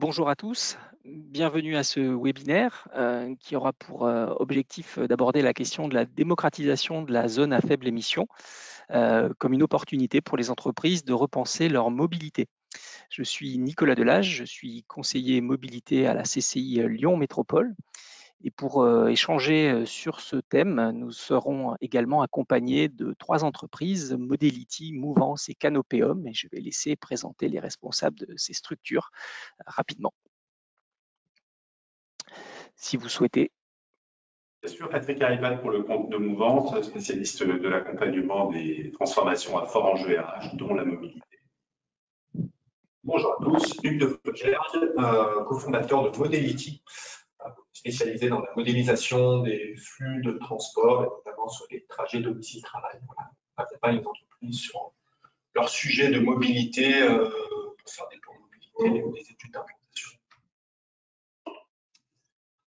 Bonjour à tous, bienvenue à ce webinaire qui aura pour objectif d'aborder la question de la démocratisation de la zone à faible émission comme une opportunité pour les entreprises de repenser leur mobilité. Je suis Nicolas Delage, je suis conseiller mobilité à la CCI Lyon Métropole. Et pour échanger sur ce thème, nous serons également accompagnés de trois entreprises, Modelity, Mouvance et Canopeum, et je vais laisser présenter les responsables de ces structures rapidement. Si vous souhaitez. Bien sûr, Patrick Hariban pour le compte de Mouvance, spécialiste de l'accompagnement des transformations à fort enjeu RH, dont la mobilité. Bonjour à tous, Luc de Fauquergue, cofondateur de Modelity, spécialisé dans la modélisation des flux de transport, et notamment sur les trajets domicile-travail. Voilà. On accompagne les entreprises sur leur sujet de mobilité pour faire des plans de mobilité ou des études d'implantation.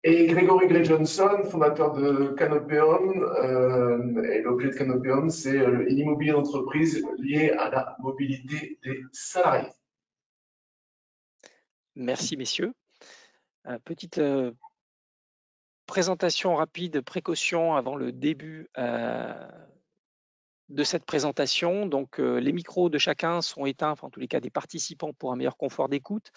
Et Grégory Gray Johnson, fondateur de Canopeum, et l'objet de Canopeum, c'est l'immobilier d'entreprise lié à la mobilité des salariés. Merci messieurs. Petite présentation rapide, précaution avant le début de cette présentation. Donc les micros de chacun sont éteints, enfin en tous les cas des participants pour un meilleur confort d'écoute.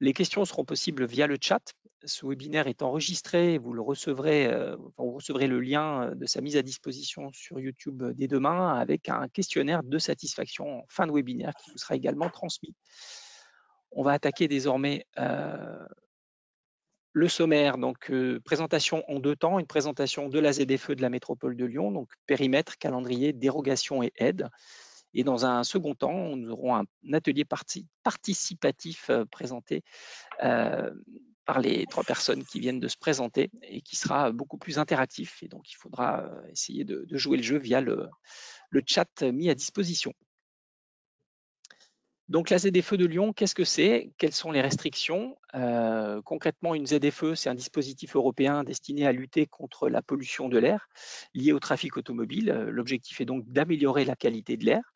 Les questions seront possibles via le chat. Ce webinaire est enregistré, vous recevrez le lien de sa mise à disposition sur YouTube dès demain avec un questionnaire de satisfaction en fin de webinaire qui vous sera également transmis. On va attaquer désormais le sommaire, donc présentation en deux temps, une présentation de la ZFE de la métropole de Lyon, donc périmètre, calendrier, dérogation et aide. Et dans un second temps, nous aurons un atelier participatif présenté par les trois personnes qui viennent de se présenter et qui sera beaucoup plus interactif. Et donc, il faudra essayer de jouer le jeu via le chat mis à disposition. Donc la ZFE de Lyon, qu'est-ce que c'est? Quelles sont les restrictions? Concrètement, une ZFE, c'est un dispositif européen destiné à lutter contre la pollution de l'air liée au trafic automobile. L'objectif est donc d'améliorer la qualité de l'air.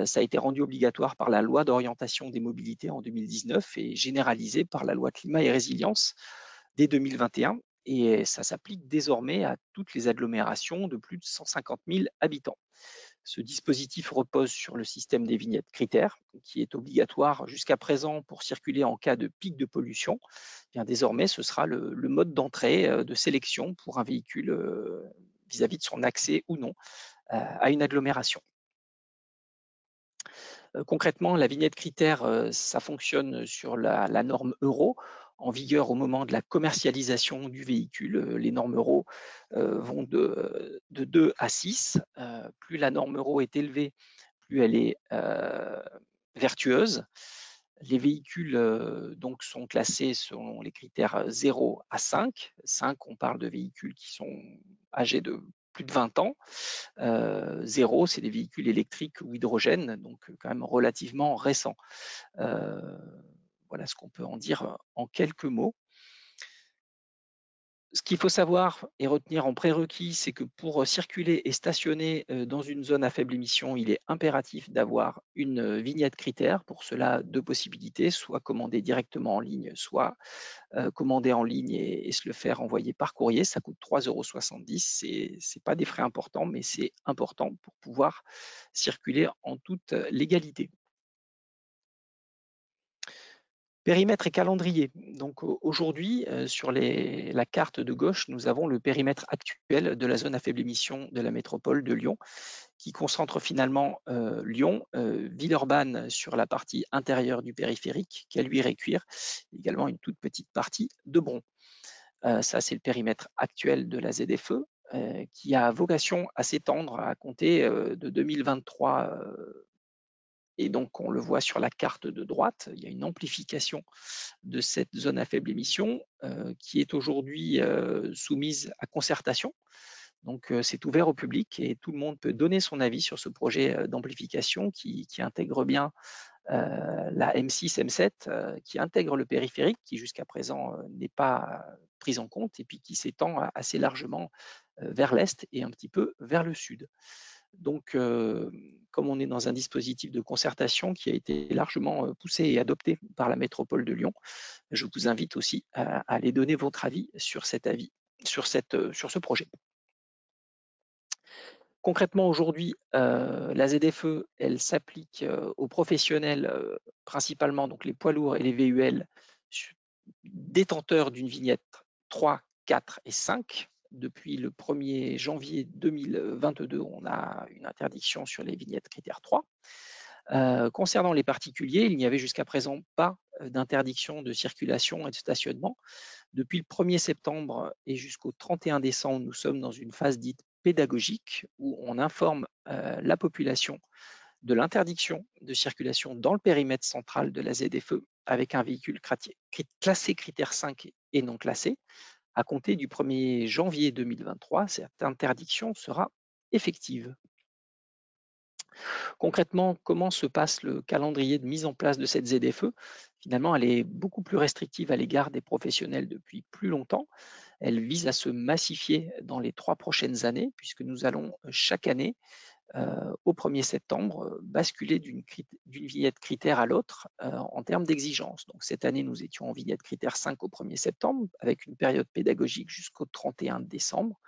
Ça a été rendu obligatoire par la loi d'orientation des mobilités en 2019 et généralisé par la loi climat et résilience dès 2021. Et ça s'applique désormais à toutes les agglomérations de plus de 150 000 habitants. Ce dispositif repose sur le système des vignettes critères, qui est obligatoire jusqu'à présent pour circuler en cas de pic de pollution. Bien, désormais, ce sera le mode d'entrée de sélection pour un véhicule vis-à-vis de son accès ou non à une agglomération. Concrètement, la vignette critère, ça fonctionne sur la norme Euro, en vigueur au moment de la commercialisation du véhicule. Les normes Euro vont de 2 à 6. Plus la norme Euro est élevée, plus elle est vertueuse. Les véhicules donc sont classés selon les critères 0 à 5. 5, on parle de véhicules qui sont âgés de plus de 20 ans. 0, c'est des véhicules électriques ou hydrogène, donc quand même relativement récents. Voilà ce qu'on peut en dire en quelques mots. Ce qu'il faut savoir et retenir en prérequis, c'est que pour circuler et stationner dans une zone à faible émission, il est impératif d'avoir une vignette critère. Pour cela, deux possibilités, soit commander directement en ligne, soit commander en ligne et se le faire envoyer par courrier. Ça coûte 3,70 €. Ce n'est pas des frais importants, mais c'est important pour pouvoir circuler en toute légalité. Périmètre et calendrier. Donc aujourd'hui, sur la carte de gauche, nous avons le périmètre actuel de la zone à faible émission de la métropole de Lyon, qui concentre finalement Lyon, Villeurbanne sur la partie intérieure du périphérique, Caluire et Cuire, également une toute petite partie de Bron. Ça, c'est le périmètre actuel de la ZFE, qui a vocation à s'étendre à compter de 2023. Et donc, on le voit sur la carte de droite, il y a une amplification de cette zone à faible émission qui est aujourd'hui soumise à concertation. Donc, c'est ouvert au public et tout le monde peut donner son avis sur ce projet d'amplification qui intègre bien la M6, M7, qui intègre le périphérique, qui jusqu'à présent n'est pas prise en compte, et puis qui s'étend assez largement vers l'est et un petit peu vers le sud. Donc, comme on est dans un dispositif de concertation qui a été largement poussé et adopté par la métropole de Lyon, je vous invite aussi à aller donner votre avis sur cet avis, sur ce projet. Concrètement, aujourd'hui, la ZFE, elle s'applique aux professionnels, principalement donc les poids lourds et les VUL, détenteurs d'une vignette 3, 4 et 5. Depuis le 1er janvier 2022, on a une interdiction sur les vignettes critères 3. Concernant les particuliers, il n'y avait jusqu'à présent pas d'interdiction de circulation et de stationnement. Depuis le 1er septembre et jusqu'au 31 décembre, nous sommes dans une phase dite pédagogique où on informe la population de l'interdiction de circulation dans le périmètre central de la ZFE avec un véhicule classé critère 5 et non classé. À compter du 1er janvier 2023, cette interdiction sera effective. Concrètement, comment se passe le calendrier de mise en place de cette ZFE? Finalement, elle est beaucoup plus restrictive à l'égard des professionnels depuis plus longtemps. Elle vise à se massifier dans les 3 prochaines années, puisque nous allons chaque année, au 1er septembre, basculer d'une vignette critère à l'autre en termes d'exigence. Donc cette année, nous étions en vignette critère 5 au 1er septembre, avec une période pédagogique jusqu'au 31 décembre.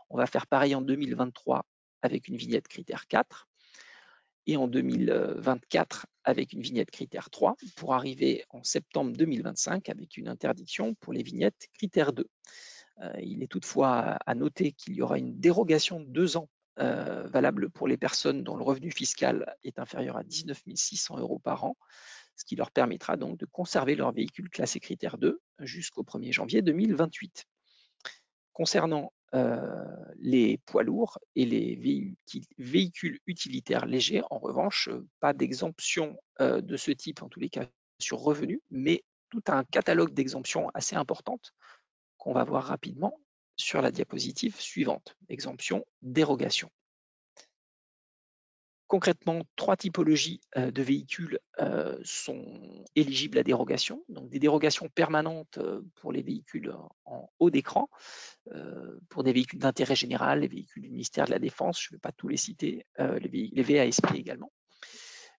On va faire pareil en 2023 avec une vignette critère 4 et en 2024 avec une vignette critère 3 pour arriver en septembre 2025 avec une interdiction pour les vignettes critère 2. Il est toutefois à noter qu'il y aura une dérogation de 2 ans valable pour les personnes dont le revenu fiscal est inférieur à 19 600 € par an, ce qui leur permettra donc de conserver leur véhicule classé critère 2 jusqu'au 1er janvier 2028. Concernant les poids lourds et les véhicules utilitaires légers, en revanche, pas d'exemption de ce type, en tous les cas sur revenus, mais tout un catalogue d'exemptions assez importantes qu'on va voir rapidement sur la diapositive suivante. Exemption, dérogation. Concrètement, 3 typologies de véhicules sont éligibles à dérogation. Donc des dérogations permanentes pour les véhicules en haut d'écran, pour des véhicules d'intérêt général, les véhicules du ministère de la Défense, je ne vais pas tous les citer, les VASP également.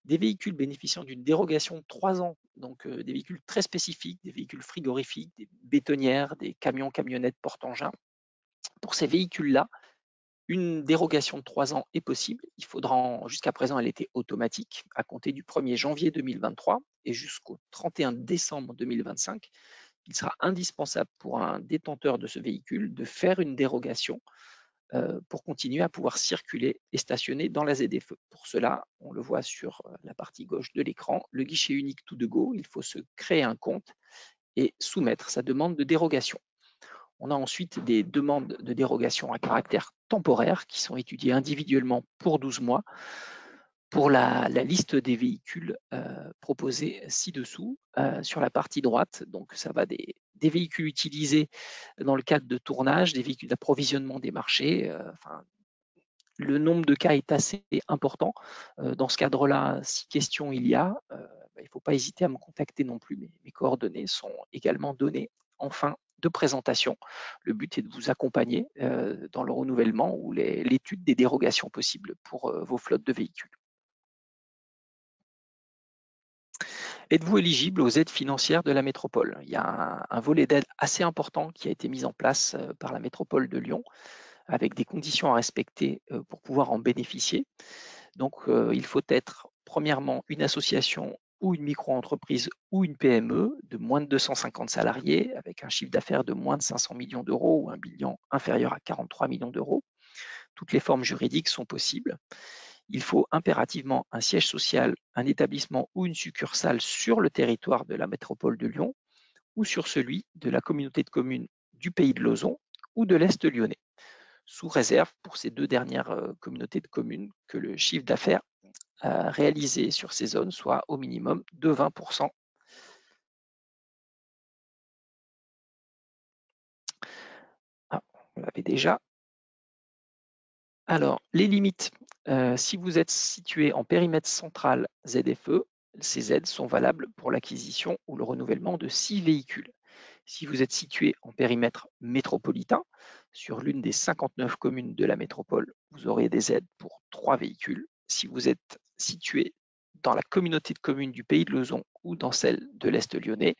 Des véhicules bénéficiant d'une dérogation de 3 ans, donc des véhicules très spécifiques, des véhicules frigorifiques, des bétonnières, des camions, camionnettes, porte-engins. Pour ces véhicules-là, une dérogation de 3 ans est possible. Il faudra, jusqu'à présent, elle était automatique à compter du 1er janvier 2023 et jusqu'au 31 décembre 2025. Il sera indispensable pour un détenteur de ce véhicule de faire une dérogation pour continuer à pouvoir circuler et stationner dans la ZFE. Pour cela, on le voit sur la partie gauche de l'écran, le guichet unique tout de go, il faut se créer un compte et soumettre sa demande de dérogation. On a ensuite des demandes de dérogation à caractère temporaire qui sont étudiées individuellement pour 12 mois pour la liste des véhicules proposés ci-dessous sur la partie droite. Donc ça va des véhicules utilisés dans le cadre de tournage, des véhicules d'approvisionnement des marchés. Le nombre de cas est assez important. Dans ce cadre-là, si question il y a, il ne faut pas hésiter à me contacter non plus. Mes coordonnées sont également données en fin de présentation. Le but est de vous accompagner dans le renouvellement ou l'étude des dérogations possibles pour vos flottes de véhicules. Êtes-vous éligible aux aides financières de la métropole? Il y a un volet d'aide assez important qui a été mis en place par la métropole de Lyon avec des conditions à respecter pour pouvoir en bénéficier. Donc, il faut être premièrement une association ou une micro-entreprise ou une PME de moins de 250 salariés avec un chiffre d'affaires de moins de 500 millions d'euros ou un bilan inférieur à 43 millions d'euros. Toutes les formes juridiques sont possibles. Il faut impérativement un siège social, un établissement ou une succursale sur le territoire de la métropole de Lyon ou sur celui de la communauté de communes du Pays de Lauzon ou de l'Est lyonnais, sous réserve pour ces 2 dernières communautés de communes que le chiffre d'affaires réalisé sur ces zones soit au minimum de 20%. Ah, on l'avait déjà. Alors, les limites. Si vous êtes situé en périmètre central ZFE, ces aides sont valables pour l'acquisition ou le renouvellement de 6 véhicules. Si vous êtes situé en périmètre métropolitain, Sur l'une des 59 communes de la métropole, vous aurez des aides pour 3 véhicules. Si vous êtes situé dans la communauté de communes du Pays de Lauzon ou dans celle de l'Est lyonnais,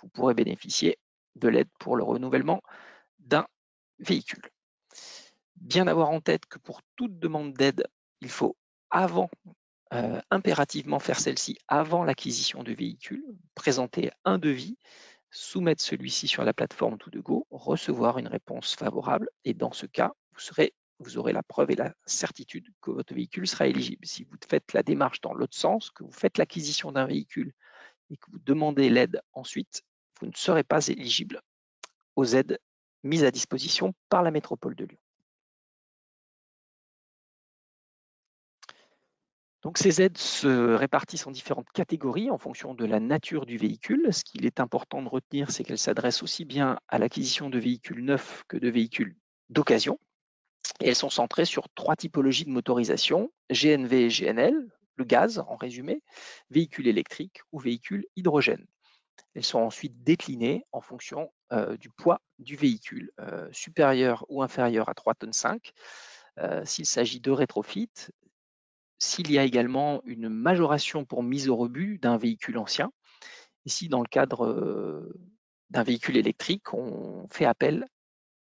vous pourrez bénéficier de l'aide pour le renouvellement d'un véhicule. Bien avoir en tête que pour toute demande d'aide, il faut impérativement faire celle-ci avant l'acquisition du véhicule, présenter un devis, soumettre celui-ci sur la plateforme To2Go, recevoir une réponse favorable et dans ce cas, vous aurez la preuve et la certitude que votre véhicule sera éligible. Si vous faites la démarche dans l'autre sens, que vous faites l'acquisition d'un véhicule et que vous demandez l'aide ensuite, vous ne serez pas éligible aux aides mises à disposition par la métropole de Lyon. Donc ces aides se répartissent en différentes catégories en fonction de la nature du véhicule. Ce qu'il est important de retenir, c'est qu'elles s'adressent aussi bien à l'acquisition de véhicules neufs que de véhicules d'occasion. Et elles sont centrées sur 3 typologies de motorisation, GNV et GNL, le gaz en résumé, véhicule électrique ou véhicule hydrogène. Elles sont ensuite déclinées en fonction du poids du véhicule, supérieur ou inférieur à 3,5 tonnes. S'il s'agit de rétrofit, s'il y a également une majoration pour mise au rebut d'un véhicule ancien, et si dans le cadre d'un véhicule électrique, on fait appel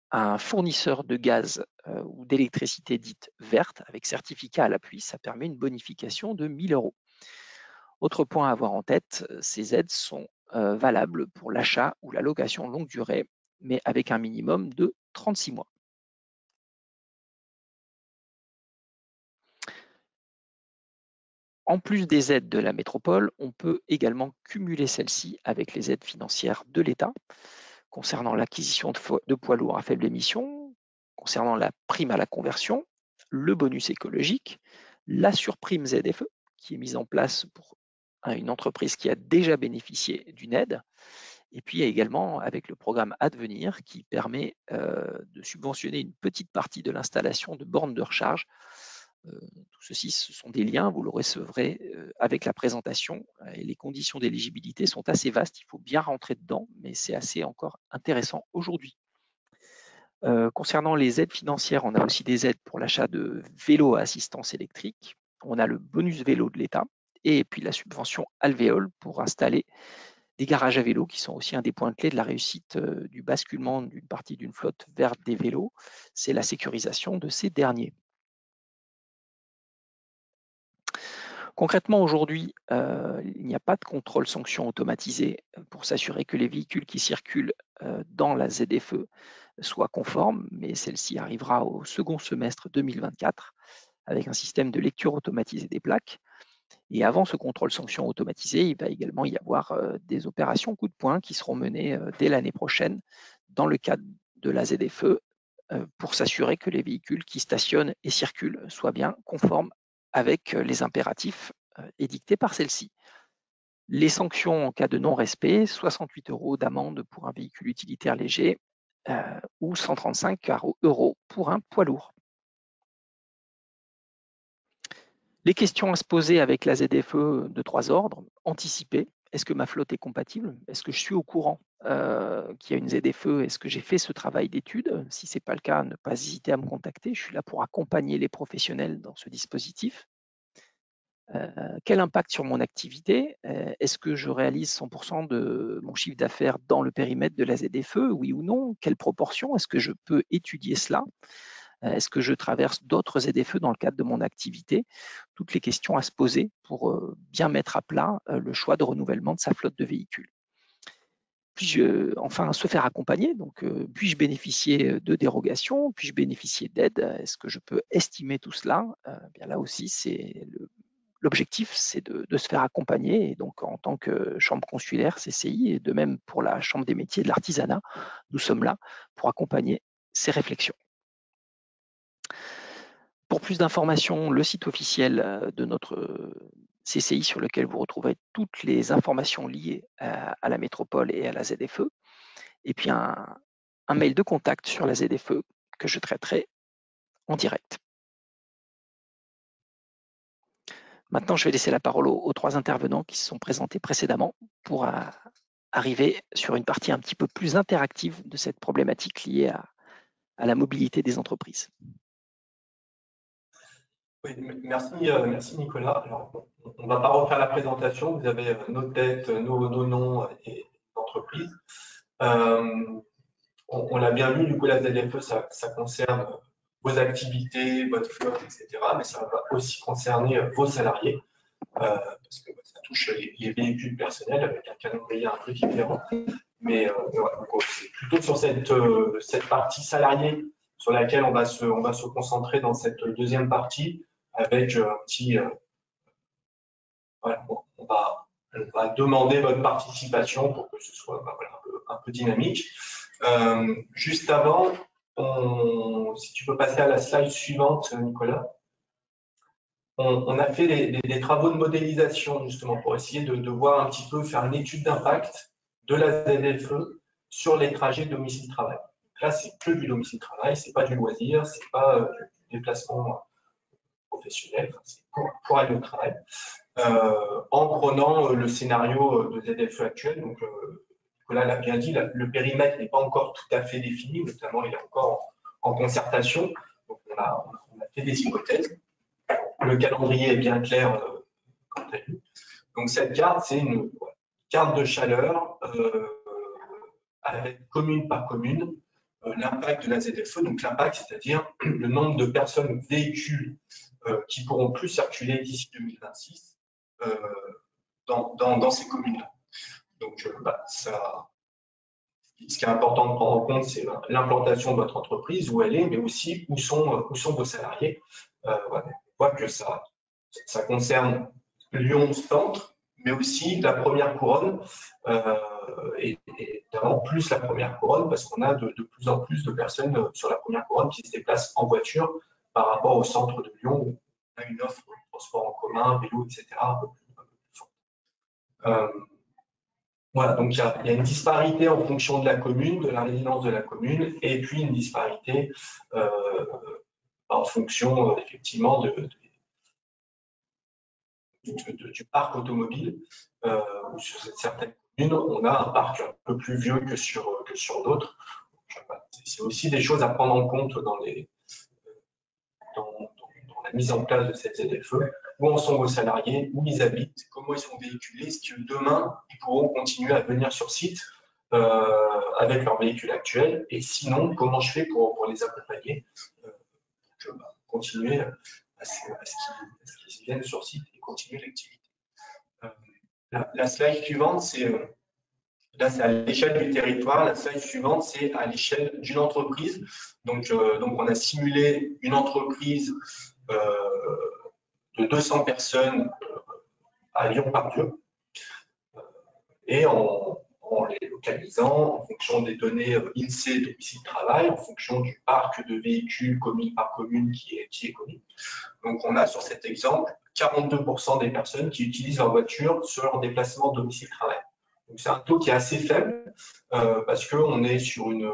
à un fournisseur de gaz ou d'électricité dite verte avec certificat à l'appui, ça permet une bonification de 1 000 €. Autre point à avoir en tête, ces aides sont valables pour l'achat ou la location longue durée, mais avec un minimum de 36 mois. En plus des aides de la métropole, on peut également cumuler celles-ci avec les aides financières de l'État concernant l'acquisition de poids lourds à faible émission, concernant la prime à la conversion, le bonus écologique, la surprime ZFE qui est mise en place pour une entreprise qui a déjà bénéficié d'une aide, et puis également avec le programme Advenir qui permet de subventionner une petite partie de l'installation de bornes de recharge. Tout ceci, ce sont des liens, vous le recevrez avec la présentation et les conditions d'éligibilité sont assez vastes, il faut bien rentrer dedans, mais c'est assez encore intéressant aujourd'hui. Concernant les aides financières, on a aussi des aides pour l'achat de vélos à assistance électrique, on a le bonus vélo de l'État et puis la subvention Alvéole pour installer des garages à vélos qui sont aussi un des points clés de la réussite du basculement d'une partie d'une flotte vers des vélos, c'est la sécurisation de ces derniers. Concrètement, aujourd'hui, il n'y a pas de contrôle sanction automatisé pour s'assurer que les véhicules qui circulent dans la ZFE soient conformes, mais celle-ci arrivera au second semestre 2024 avec un système de lecture automatisée des plaques. Et avant ce contrôle sanction automatisé, il va également y avoir des opérations coup de poing qui seront menées dès l'année prochaine dans le cadre de la ZFE pour s'assurer que les véhicules qui stationnent et circulent soient bien conformes avec les impératifs édictés par celle-ci. Les sanctions en cas de non-respect, 68 € d'amende pour un véhicule utilitaire léger ou 135 € pour un poids lourd. Les questions à se poser avec la ZFE de 3 ordres, anticiper, est-ce que ma flotte est compatible? Est-ce que je suis au courant qu'il y a une ZFE? Est-ce que j'ai fait ce travail d'étude? Si ce n'est pas le cas, ne pas hésiter à me contacter. Je suis là pour accompagner les professionnels dans ce dispositif. Quel impact sur mon activité? Est-ce que je réalise 100% de mon chiffre d'affaires dans le périmètre de la ZFE? Oui ou non? Quelle proportion? Est-ce que je peux étudier cela? Est-ce que je traverse d'autres ZFE dans le cadre de mon activité? Toutes les questions à se poser pour bien mettre à plat le choix de renouvellement de sa flotte de véhicules. Puis-je enfin se faire accompagner? Donc, puis-je bénéficier de dérogations? Puis-je bénéficier d'aide? Est-ce que je peux estimer tout cela? Bien là aussi, c'est l'objectif, c'est de se faire accompagner. Et donc, en tant que chambre consulaire, CCI, et de même pour la Chambre des métiers et de l'artisanat, nous sommes là pour accompagner ces réflexions. Pour plus d'informations, le site officiel de notre CCI sur lequel vous retrouverez toutes les informations liées à la métropole et à la ZFE, et puis un mail de contact sur la ZFE que je traiterai en direct. Maintenant, je vais laisser la parole aux 3 intervenants qui se sont présentés précédemment pour arriver sur une partie un petit peu plus interactive de cette problématique liée à la mobilité des entreprises. Oui, merci Nicolas. Alors, on ne va pas refaire la présentation, vous avez nos têtes, nos noms et entreprises. On l'a bien vu, du coup, la ZFE, ça concerne vos activités, votre flotte, etc. Mais ça va aussi concerner vos salariés, parce que ça touche les véhicules personnels avec un calendrier un peu différent. Mais voilà, c'est plutôt sur cette partie salariée sur laquelle on va se concentrer dans cette deuxième partie avec un petit… voilà, on va demander votre participation pour que ce soit voilà, un peu dynamique. Juste avant, si tu peux passer à la slide suivante, Nicolas. On a fait des travaux de modélisation justement pour essayer de voir un petit peu, faire une étude d'impact de la ZFE sur les trajets domicile-travail. Là, c'est que du domicile-travail, c'est pas du loisir, c'est pas du déplacement professionnel, c'est pour aller au travail. En prenant le scénario de ZFE actuel, donc Nicolas l'a bien dit, le périmètre n'est pas encore tout à fait défini, notamment il est encore en concertation. Donc on a fait des hypothèses. Le calendrier est bien clair quant à lui. Donc cette carte, c'est une carte de chaleur avec commune par commune l'impact de la ZFE. Donc l'impact, c'est-à-dire le nombre de personnes véhicules qui pourront plus circuler d'ici 2026 dans ces communes-là. Donc ce qui est important de prendre en compte, c'est l'implantation de votre entreprise, où elle est, mais aussi où sont vos salariés. Voilà. On voit que ça concerne Lyon Centre, mais aussi la première couronne, et évidemment plus la première couronne, parce qu'on a de plus en plus de personnes sur la première couronne qui se déplacent en voiture par rapport au centre de Lyon, où on a une offre de transport en commun, vélo, etc. un peu plus forte. Voilà, donc il y a une disparité en fonction de la commune, de la résidence de la commune, et puis une disparité en fonction effectivement du parc automobile. Sur certaines communes, on a un parc un peu plus vieux que sur d'autres. C'est aussi des choses à prendre en compte dans la mise en place de cette ZFE. Où en sont vos salariés, où ils habitent, comment ils sont véhiculés, est-ce que demain, ils pourront continuer à venir sur site avec leur véhicule actuel, et sinon, comment je fais pour les accompagner, continuer à ce qu'ils viennent sur site et continuer l'activité. La slide suivante, là, c'est à l'échelle du territoire. La slide suivante, c'est à l'échelle d'une entreprise. Donc, on a simulé une entreprise de 200 personnes à Lyon-Part-Dieu, et en les localisant en fonction des données INSEE domicile-travail, en fonction du parc de véhicules commune par commune qui est connu. Donc, on a sur cet exemple 42% des personnes qui utilisent leur voiture sur leur déplacement domicile-travail. Donc, c'est un taux qui est assez faible parce qu'on est sur une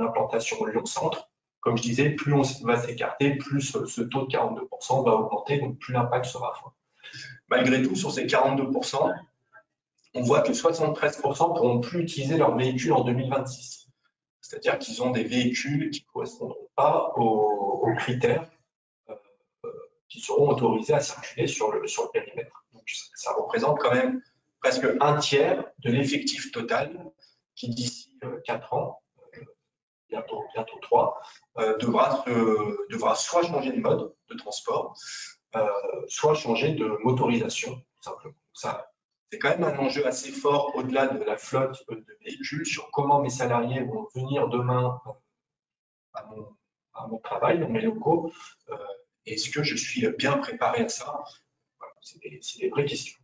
implantation Lyon-Centre. Comme je disais, plus on va s'écarter, plus ce taux de 42% va augmenter, donc plus l'impact sera fort. Malgré tout, sur ces 42%, on voit que 73% ne pourront plus utiliser leur véhicule en 2026. C'est-à-dire qu'ils ont des véhicules qui ne correspondront pas aux critères qui seront autorisés à circuler sur le périmètre. Donc, ça représente quand même presque un tiers de l'effectif total qui, d'ici 4 ans, bientôt 3, devra soit changer de mode de transport, soit changer de motorisation, tout simplement. Ça, c'est quand même un enjeu assez fort au-delà de la flotte de véhicules sur comment mes salariés vont venir demain à mon travail, dans mes locaux. Est-ce que je suis bien préparé à ça? Voilà, c'est des vraies questions.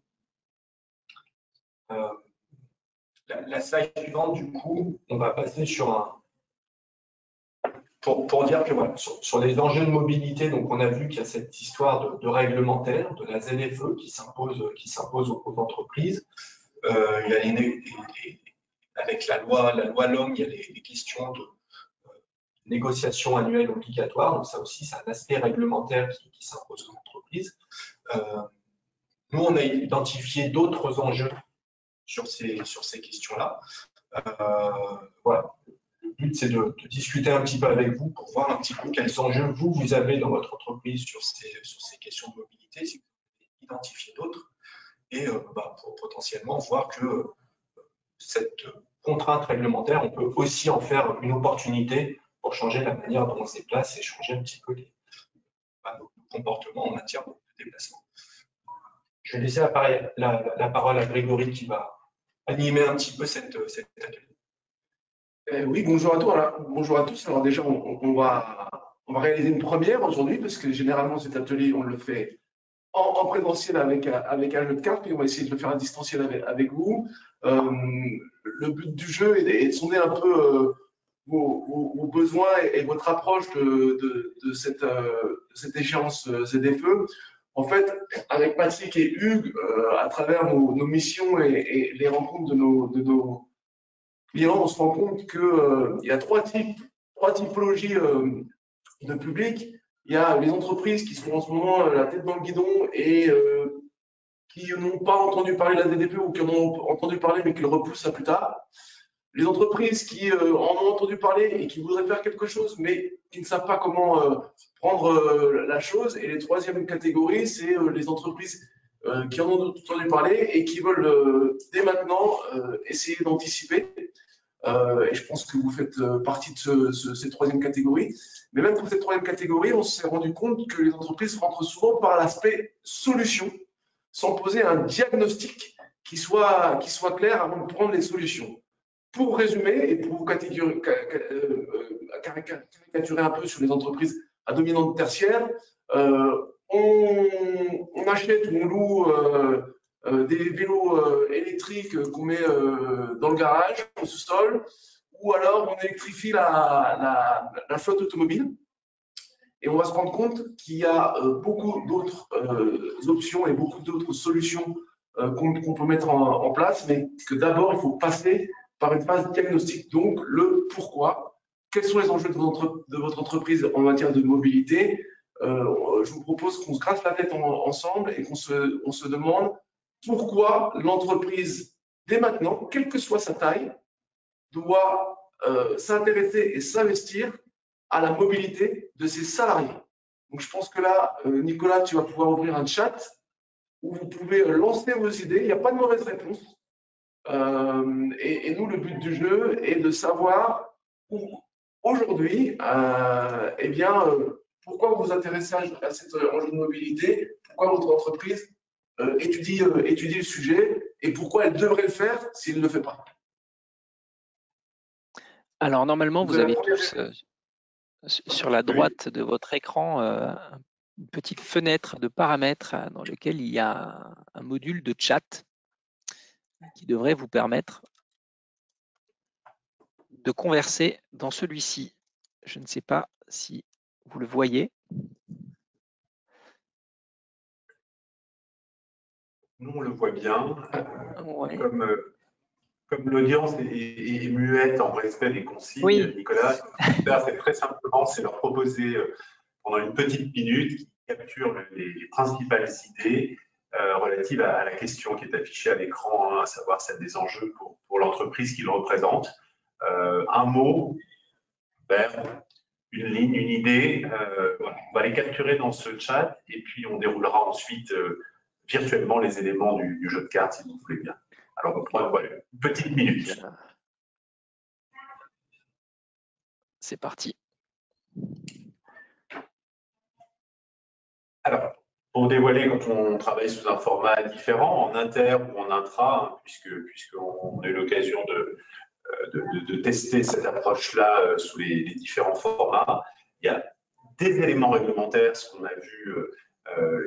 La slide suivante, du coup, on va passer sur pour dire que voilà, sur les enjeux de mobilité, donc on a vu qu'il y a cette histoire de réglementaire, de la ZFE qui s'impose aux entreprises. Il y a avec la loi LOM, il y a les questions de négociation annuelle obligatoire. Donc ça aussi, c'est un aspect réglementaire qui s'impose aux entreprises. Nous, on a identifié d'autres enjeux sur ces questions-là. Voilà. le but, c'est de discuter un petit peu avec vous pour voir un petit peu quels enjeux vous avez dans votre entreprise sur ces questions de mobilité, si vous avez identifié d'autres, et pour potentiellement voir que cette contrainte réglementaire, on peut aussi en faire une opportunité pour changer la manière dont on se déplace et changer un petit peu nos comportements en matière de déplacement. Je vais laisser la parole à Grégory qui va animer un petit peu cet atelier. Oui, bonjour à tous. Bonjour à tous. Alors déjà, on va réaliser une première aujourd'hui parce que généralement cet atelier, on le fait en présentiel avec un jeu de cartes, mais on va essayer de le faire à distanciel avec vous. Le but du jeu est de sonder un peu vos besoins et votre approche de cette échéance ZFE. En fait, avec Patrick et Hugues, à travers nos missions et les rencontres de nos clients, on se rend compte qu'il y a trois typologies de public. Il y a les entreprises qui sont en ce moment la tête dans le guidon et qui n'ont pas entendu parler de la DDPE ou qui en ont entendu parler mais qui le repoussent à plus tard. Les entreprises qui en ont entendu parler et qui voudraient faire quelque chose mais qui ne savent pas comment prendre la chose. Et les troisième catégorie, c'est les entreprises qui en ont entendu parler et qui veulent dès maintenant essayer d'anticiper. Et je pense que vous faites partie de cette troisième catégorie. Mais même pour cette troisième catégorie, on s'est rendu compte que les entreprises rentrent souvent par l'aspect solution, sans poser un diagnostic qui soit clair avant de prendre les solutions. Pour résumer et pour vous caricaturer un peu sur les entreprises à dominante tertiaire, on achète ou on loue des vélos électriques qu'on met dans le garage, au sous-sol, ou alors on électrifie la flotte automobile. Et on va se rendre compte qu'il y a beaucoup d'autres options et beaucoup d'autres solutions qu'on peut mettre en place, mais que d'abord, il faut passer par une phase diagnostique, donc le pourquoi. Quels sont les enjeux de votre entreprise en matière de mobilité? Je vous propose qu'on se gratte la tête ensemble et qu'on se demande pourquoi l'entreprise, dès maintenant, quelle que soit sa taille, doit s'intéresser et s'investir à la mobilité de ses salariés. Donc, je pense que là, Nicolas, tu vas pouvoir ouvrir un chat où vous pouvez lancer vos idées. Il n'y a pas de mauvaise réponse. Et nous, le but du jeu est de savoir aujourd'hui, pourquoi vous vous intéressez à cet enjeu de mobilité, pourquoi votre entreprise étudie le sujet et pourquoi elle devrait le faire s'il ne le fait pas. Alors, normalement, vous avez tous sur la droite de votre écran une petite fenêtre de paramètres dans laquelle il y a un module de chat qui devrait vous permettre de converser dans celui-ci. Je ne sais pas si vous le voyez. Nous, on le voit bien. Ouais. Comme l'audience est muette en respect des consignes, Oui. Nicolas, c'est très simplement, c'est leur proposer pendant une petite minute qui capture les principales idées relatives à la question qui est affichée à l'écran, à savoir celle des enjeux pour l'entreprise qu'il représente. Un mot, une ligne, une idée, voilà. On va les capturer dans ce chat et puis on déroulera ensuite virtuellement les éléments du jeu de cartes si vous voulez bien. Alors, on prend une petite minute. C'est parti. Alors, pour dévoiler, quand on travaille sous un format différent, en inter ou en intra, hein, puisqu'on a eu l'occasion de tester cette approche-là sous les différents formats, il y a des éléments réglementaires, ce qu'on a vu,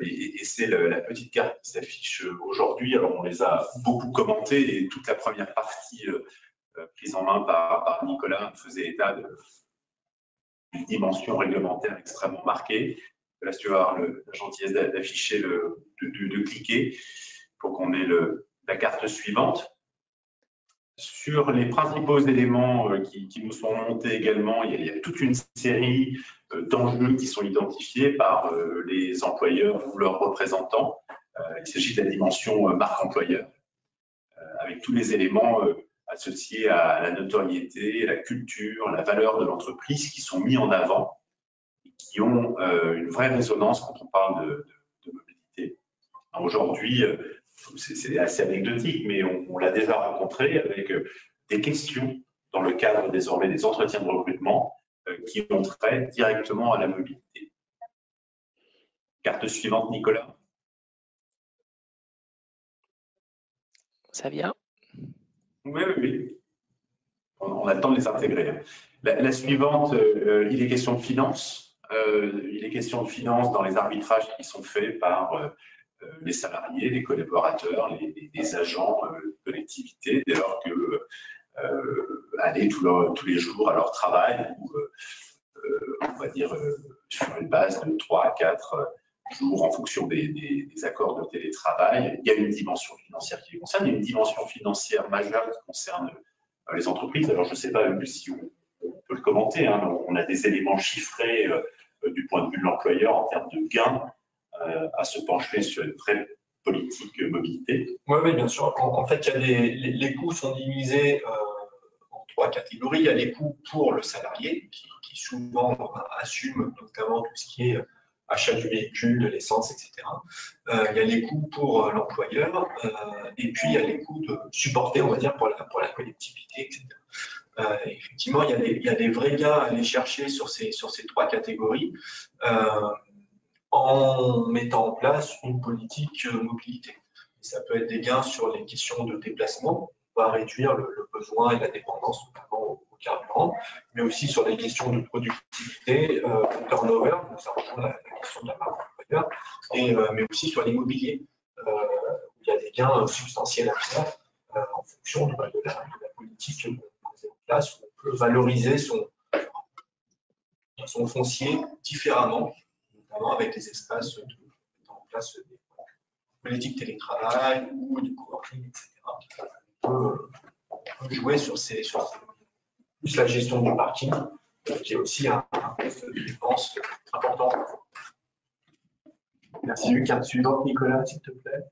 et c'est la petite carte qui s'affiche aujourd'hui. Alors, on les a beaucoup commentés et toute la première partie prise en main par Nicolas faisait état d'une dimension réglementaire extrêmement marquée. Là, si tu vas avoir la gentillesse d'afficher, de cliquer pour qu'on ait la carte suivante. Sur les principaux éléments qui nous sont montés également, il y a toute une série d'enjeux qui sont identifiés par les employeurs ou leurs représentants. Il s'agit de la dimension marque employeur, avec tous les éléments associés à la notoriété, la culture, la valeur de l'entreprise qui sont mis en avant et qui ont une vraie résonance quand on parle de mobilité. Aujourd'hui, c'est assez anecdotique, mais on l'a déjà rencontré avec des questions dans le cadre désormais des entretiens de recrutement qui ont trait directement à la mobilité. Carte suivante, Nicolas. Ça vient? Oui, oui, oui. On a le temps de les intégrer. La suivante, il est question de finances. Il est question de finances dans les arbitrages qui sont faits par les salariés, les collaborateurs, les agents, collectivités, dès lors que aller tous les jours à leur travail, ou on va dire sur une base de 3 à 4 jours en fonction des accords de télétravail. Il y a une dimension financière qui les concerne, il y a une dimension financière majeure qui concerne les entreprises. Alors, je ne sais pas si on peut le commenter, hein, on a des éléments chiffrés du point de vue de l'employeur en termes de gains à se pencher sur une vraie politique mobilité. Oui, bien sûr. En fait, les coûts sont divisés en 3 catégories. Il y a les coûts pour le salarié, qui souvent assume notamment tout ce qui est achat du véhicule, de l'essence, etc. Il y a les coûts pour l'employeur, et puis il y a les coûts de supporter, on va dire, pour la collectivité, etc. Effectivement, il y a des vrais gains à aller chercher sur ces 3 catégories en mettant en place une politique mobilité. Ça peut être des gains sur les questions de déplacement, on va réduire le besoin et la dépendance notamment au carburant, mais aussi sur les questions de productivité, de turnover, donc ça rejoint la question de la marque employeur, mais aussi sur l'immobilier, où il y a des gains substantiels à faire en fonction de la politique qu'on met en place, où on peut valoriser son foncier différemment, notamment avec les espaces de mettre en place des politiques télétravail ou du coworking, etc. On peut jouer sur plus la gestion du parking, qui est aussi un poste de dépense important. Merci. Carte suivante, Nicolas, s'il te plaît.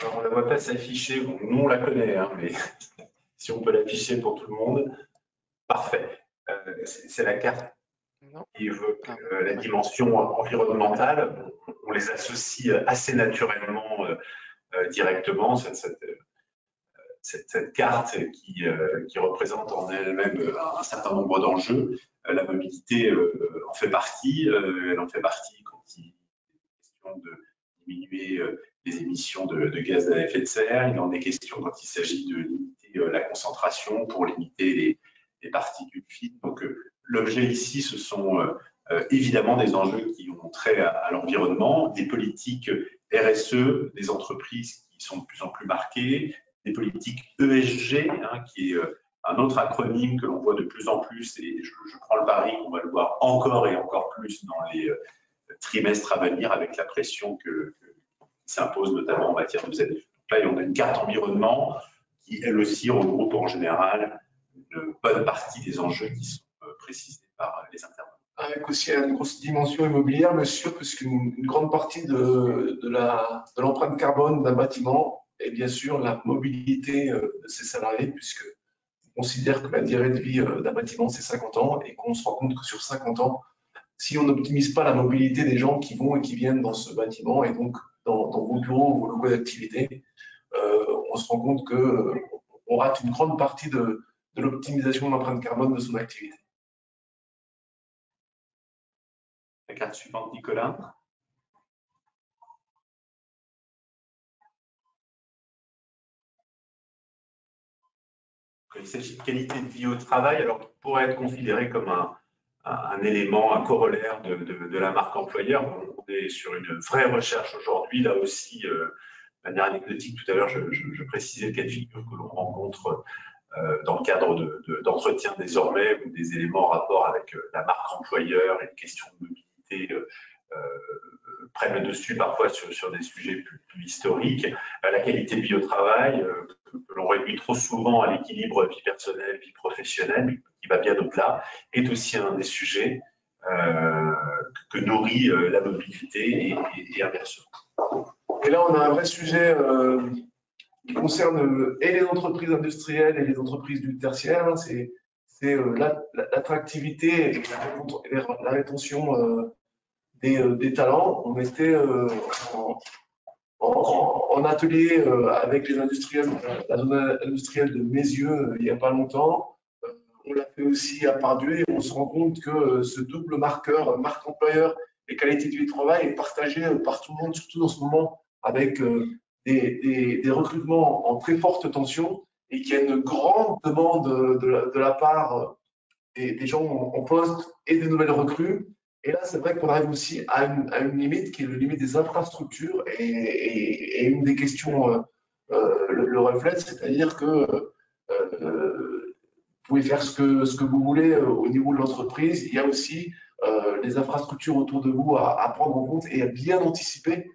Alors, on ne la voit pas s'afficher. Bon, nous, on la connaît, hein, mais si on peut l'afficher pour tout le monde, parfait. C'est la carte qui évoque la dimension environnementale. On les associe assez naturellement directement. Cette carte qui représente en elle-même un certain nombre d'enjeux. La mobilité en fait partie. Elle en fait partie quand il est question de diminuer les émissions de gaz à effet de serre. Il en est question quand il s'agit de limiter la concentration pour limiter les particules fines. Donc, l'objet ici, ce sont évidemment des enjeux qui ont trait à l'environnement, des politiques RSE, des entreprises qui sont de plus en plus marquées, des politiques ESG, hein, qui est un autre acronyme que l'on voit de plus en plus, et je prends le pari qu'on va le voir encore et encore plus dans les trimestres à venir avec la pression qui s'impose notamment en matière de ZFE. Donc là, on a une carte environnement qui, elle aussi, regroupe en général une bonne partie des enjeux qui sont précisés par les intervenants. Avec aussi une grosse dimension immobilière, bien sûr, puisqu'une grande partie de l'empreinte carbone d'un bâtiment est bien sûr la mobilité de ses salariés, puisque on considère que la durée de vie d'un bâtiment, c'est 50 ans, et qu'on se rend compte que sur 50 ans, si on n'optimise pas la mobilité des gens qui vont et qui viennent dans ce bâtiment, et donc dans vos bureaux ou vos locaux d'activité, on se rend compte qu'on rate une grande partie de l'optimisation de l'empreinte carbone de son activité. La carte suivante, Nicolas. Il s'agit de qualité de vie au travail, alors qui pourrait être considéré comme un élément, un corollaire de la marque employeur. On est sur une vraie recherche aujourd'hui, là aussi, de manière anecdotique, tout à l'heure, je précisais le cas de figure que l'on rencontre dans le cadre d'entretiens désormais, où des éléments en rapport avec la marque employeur et les questions de mobilité prennent le dessus parfois sur des sujets plus historiques. La qualité de vie au travail, que l'on réduit trop souvent à l'équilibre vie personnelle, vie professionnelle, qui va bien au-delà, est aussi un des sujets que nourrit la mobilité et inversement. Et là, on a un vrai sujet qui concerne et les entreprises industrielles et les entreprises du tertiaire. C'est l'attractivité et la rétention des talents. On était en atelier avec les industriels, la zone industrielle de Meyzieux il n'y a pas longtemps. On l'a fait aussi à Pardieu et on se rend compte que ce double marqueur, marque employeur et qualité du travail, est partagé par tout le monde, surtout en ce moment avec des recrutements en très forte tension et qu'il y a une grande demande de la part des gens en poste et des nouvelles recrues. Et là, c'est vrai qu'on arrive aussi à une limite qui est la limite des infrastructures et une des questions le reflète, c'est-à-dire que vous pouvez faire ce que vous voulez au niveau de l'entreprise. Il y a aussi les infrastructures autour de vous à prendre en compte et à bien anticiper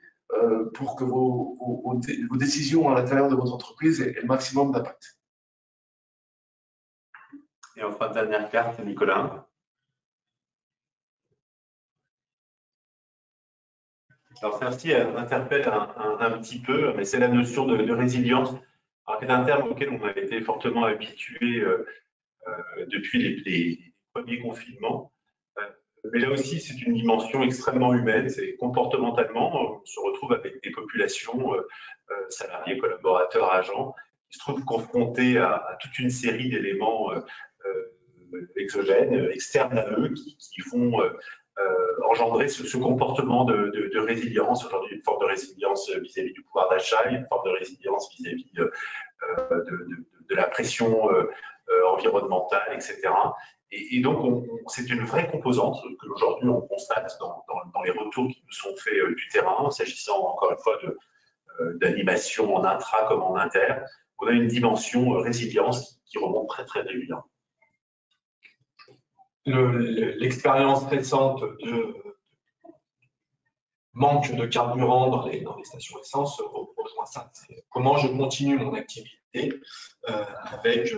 pour que vos décisions à l'intérieur de votre entreprise aient le maximum d'impact. Et enfin, dernière carte, Nicolas. Alors, celle-ci interpelle un petit peu, mais c'est la notion de résilience. Alors, c'est un terme auquel on a été fortement habitué depuis les premiers confinements. Mais là aussi, c'est une dimension extrêmement humaine, c'est comportementalement, on se retrouve avec des populations, salariés, collaborateurs, agents, qui se trouvent confrontés à toute une série d'éléments exogènes, externes à eux, qui vont engendrer ce comportement de résilience. Aujourd'hui, une forme de résilience vis-à-vis du pouvoir d'achat, une forme de résilience vis-à-vis de la pression environnementale, etc. Et donc, c'est une vraie composante que aujourd'hui on constate dans les retours qui nous sont faits du terrain, s'agissant encore une fois d'animation en intra comme en inter. On a une dimension résilience qui remonte très très régulièrement. L'expérience récente de manque de carburant dans les stations essence rejoint ça. Comment je continue mon activité avec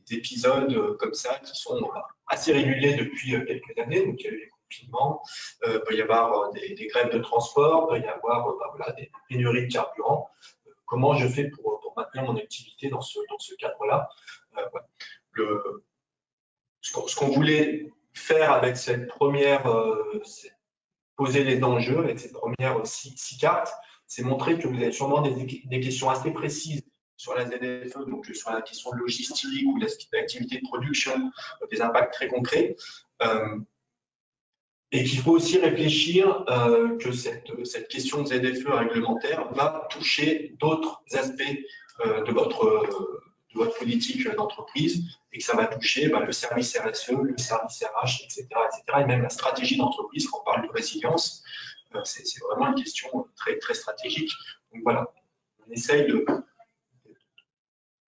des épisodes comme ça qui sont assez réguliers depuis quelques années. Donc, il y a eu les confinements, il peut y avoir des grèves de transport, il peut y avoir des pénuries de carburant. Comment je fais pour maintenir mon activité dans ce cadre-là? Ce qu'on voulait faire avec cette première, poser les enjeux avec ces premières six cartes, c'est montrer que vous avez sûrement des questions assez précises sur la ZFE, donc sur la question de logistique ou l'activité de production, des impacts très concrets. Et qu'il faut aussi réfléchir que cette question de ZFE réglementaire va toucher d'autres aspects de votre politique d'entreprise et que ça va toucher le service RSE, le service RH, etc., et même la stratégie d'entreprise. Quand on parle de résilience, c'est vraiment une question très, très stratégique. Donc voilà, on essaye de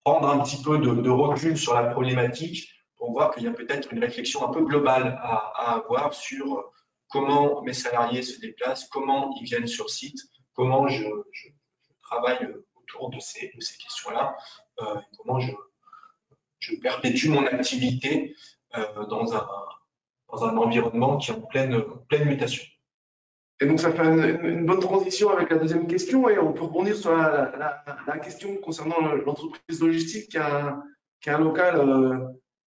prendre un petit peu de recul sur la problématique pour voir qu'il y a peut-être une réflexion un peu globale à avoir sur comment mes salariés se déplacent, comment ils viennent sur site, comment je travaille autour de ces questions-là, comment je perpétue mon activité dans un environnement qui est en pleine mutation. Et donc, ça fait une bonne transition avec la deuxième question et on peut rebondir sur la question concernant l'entreprise logistique qui a un local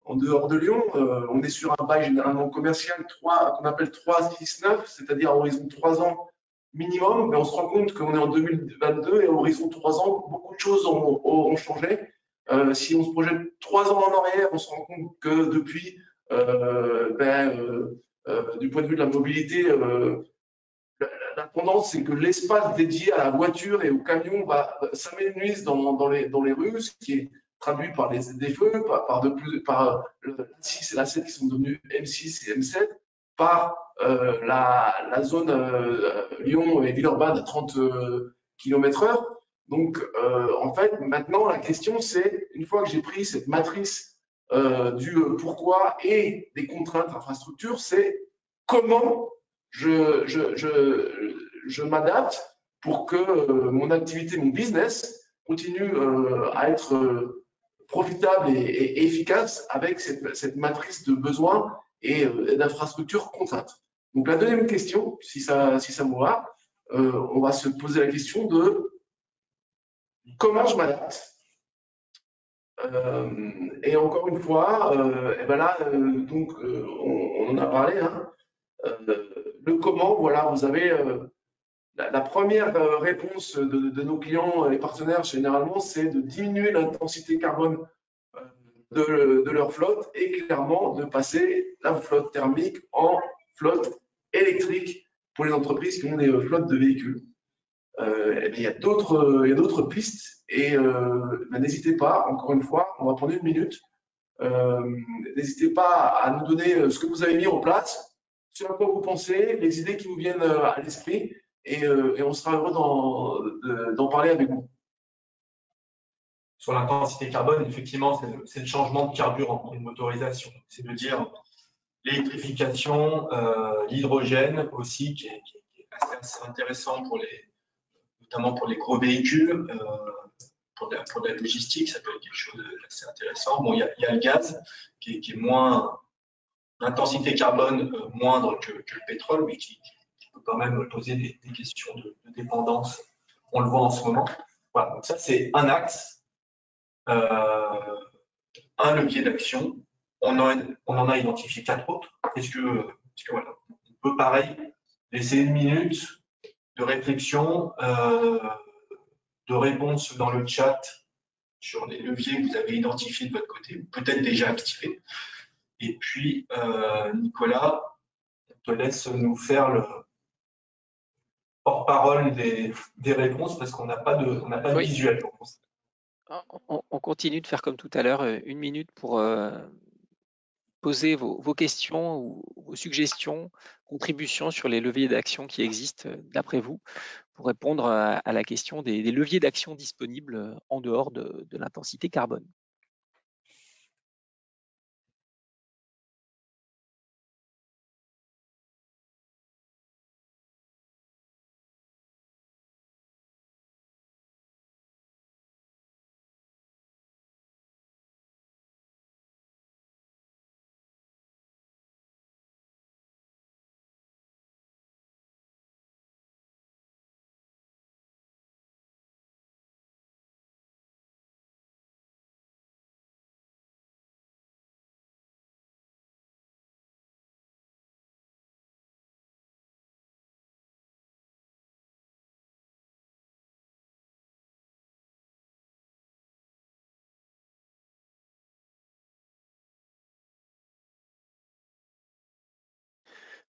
en dehors de Lyon. On est sur un bail généralement commercial qu'on appelle 3-6-9, c'est-à-dire à horizon de 3 ans minimum, mais on se rend compte qu'on est en 2022 et à horizon de 3 ans, beaucoup de choses ont changé. Si on se projette 3 ans en arrière, on se rend compte que depuis, du point de vue de la mobilité, la tendance, c'est que l'espace dédié à la voiture et au camion va s'amenuise dans les rues, ce qui est traduit par les ZFE, par le 6 et la 7 qui sont devenus M6 et M7, par la zone Lyon et Villeurbanne à 30 km/h. Donc, en fait, maintenant, la question, c'est, une fois que j'ai pris cette matrice du pourquoi et des contraintes d'infrastructure, c'est comment je m'adapte pour que mon activité, mon business continue à être profitable et efficace avec cette matrice de besoins et d'infrastructures contraintes. Donc la deuxième question, si ça vous va, on va se poser la question de comment je m'adapte. Et encore une fois, et ben là, on en a parlé, hein, le comment, voilà, vous avez la première réponse de nos clients et partenaires, généralement, c'est de diminuer l'intensité carbone de leur flotte et clairement de passer la flotte thermique en flotte électrique pour les entreprises qui ont des flottes de véhicules. Il y a d'autres pistes et n'hésitez pas, encore une fois, on va prendre une minute. N'hésitez pas à nous donner ce que vous avez mis en place, ce à quoi vous pensez, les idées qui vous viennent à l'esprit et on sera heureux d'en parler avec vous. Sur l'intensité carbone, effectivement, c'est le changement de carburant, une motorisation. C'est de dire l'électrification, l'hydrogène aussi, qui est assez intéressant notamment pour les gros véhicules, pour la logistique, ça peut être quelque chose d'assez intéressant. Bon, il y a le gaz qui est moins, l'intensité carbone moindre que le pétrole, mais qui peut quand même poser des questions de dépendance. On le voit en ce moment. Voilà, donc ça c'est un axe, un levier d'action. On en a identifié 4 autres. Est-ce que voilà, on peut pareil laisser une minute de réflexion, de réponse dans le chat sur les leviers que vous avez identifiés de votre côté, ou peut-être déjà activés. Et puis, Nicolas, on te laisse nous faire le porte-parole des réponses parce qu'on n'a pas de visuel. On continue de faire comme tout à l'heure, une minute pour poser vos questions ou vos suggestions, contributions sur les leviers d'action qui existent d'après vous pour répondre à la question des leviers d'action disponibles en dehors de l'intensité carbone.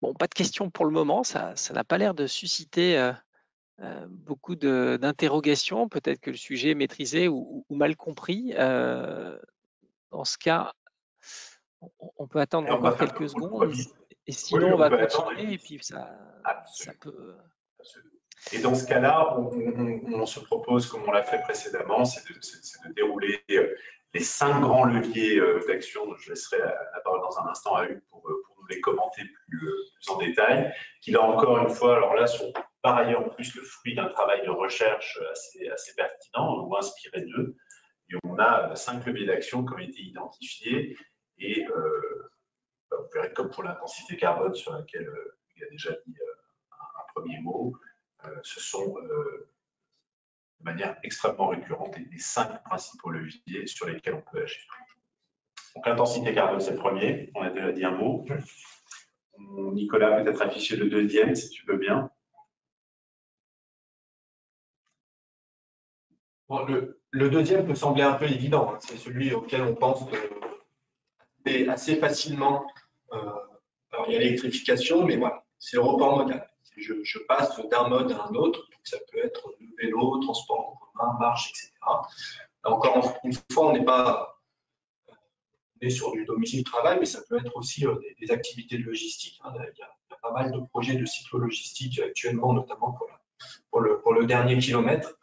Bon, pas de questions pour le moment, ça n'a pas l'air de susciter beaucoup d'interrogations. Peut-être que le sujet est maîtrisé ou mal compris. Dans ce cas, on peut attendre encore quelques secondes et sinon on va continuer et puis ça peut… Et dans ce cas-là, on se propose, comme on l'a fait précédemment, c'est de dérouler les 5 grands leviers d'action. Je laisserai la parole dans un instant à Hugues pour nous les commenter plus en détail, qui là encore une fois, alors là, sont par ailleurs en plus le fruit d'un travail de recherche assez pertinent ou inspiré d'eux. Et on a 5 leviers d'action qui ont été identifiés et vous verrez comme pour l'intensité carbone sur laquelle il a déjà dit un premier mot, ce sont de manière extrêmement récurrente les 5 principaux leviers sur lesquels on peut agir. Donc l'intensité carbone, c'est le premier, on a déjà dit un mot. Nicolas, peut-être afficher le deuxième, si tu veux bien. Bon, le deuxième peut sembler un peu évident, hein. C'est celui auquel on pense assez facilement. Alors il y a l'électrification, mais voilà, c'est le report modal. Je passe d'un mode à un autre, donc ça peut être le vélo, transport en commun, marche, etc. Là, encore une fois, on est sur du domicile-travail, mais ça peut être aussi des activités de logistique, hein. Il y a pas mal de projets de cyclo-logistique actuellement, notamment pour le dernier kilomètre.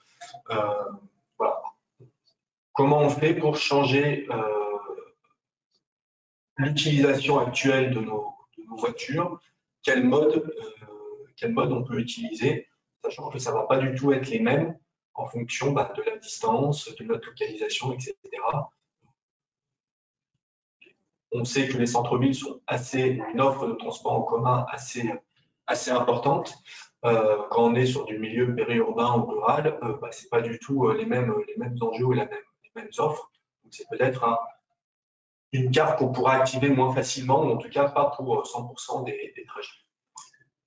Voilà. Comment on fait pour changer l'utilisation actuelle de nos voitures? Quel mode on peut utiliser, sachant que ça ne va pas du tout être les mêmes en fonction de la distance, de notre localisation, etc. On sait que les centres-villes sont une offre de transport en commun assez importante. Quand on est sur du milieu périurbain ou rural, ce n'est pas du tout les mêmes enjeux ou les mêmes offres. Donc, c'est peut-être une carte qu'on pourra activer moins facilement, ou en tout cas pas pour 100% des trajets.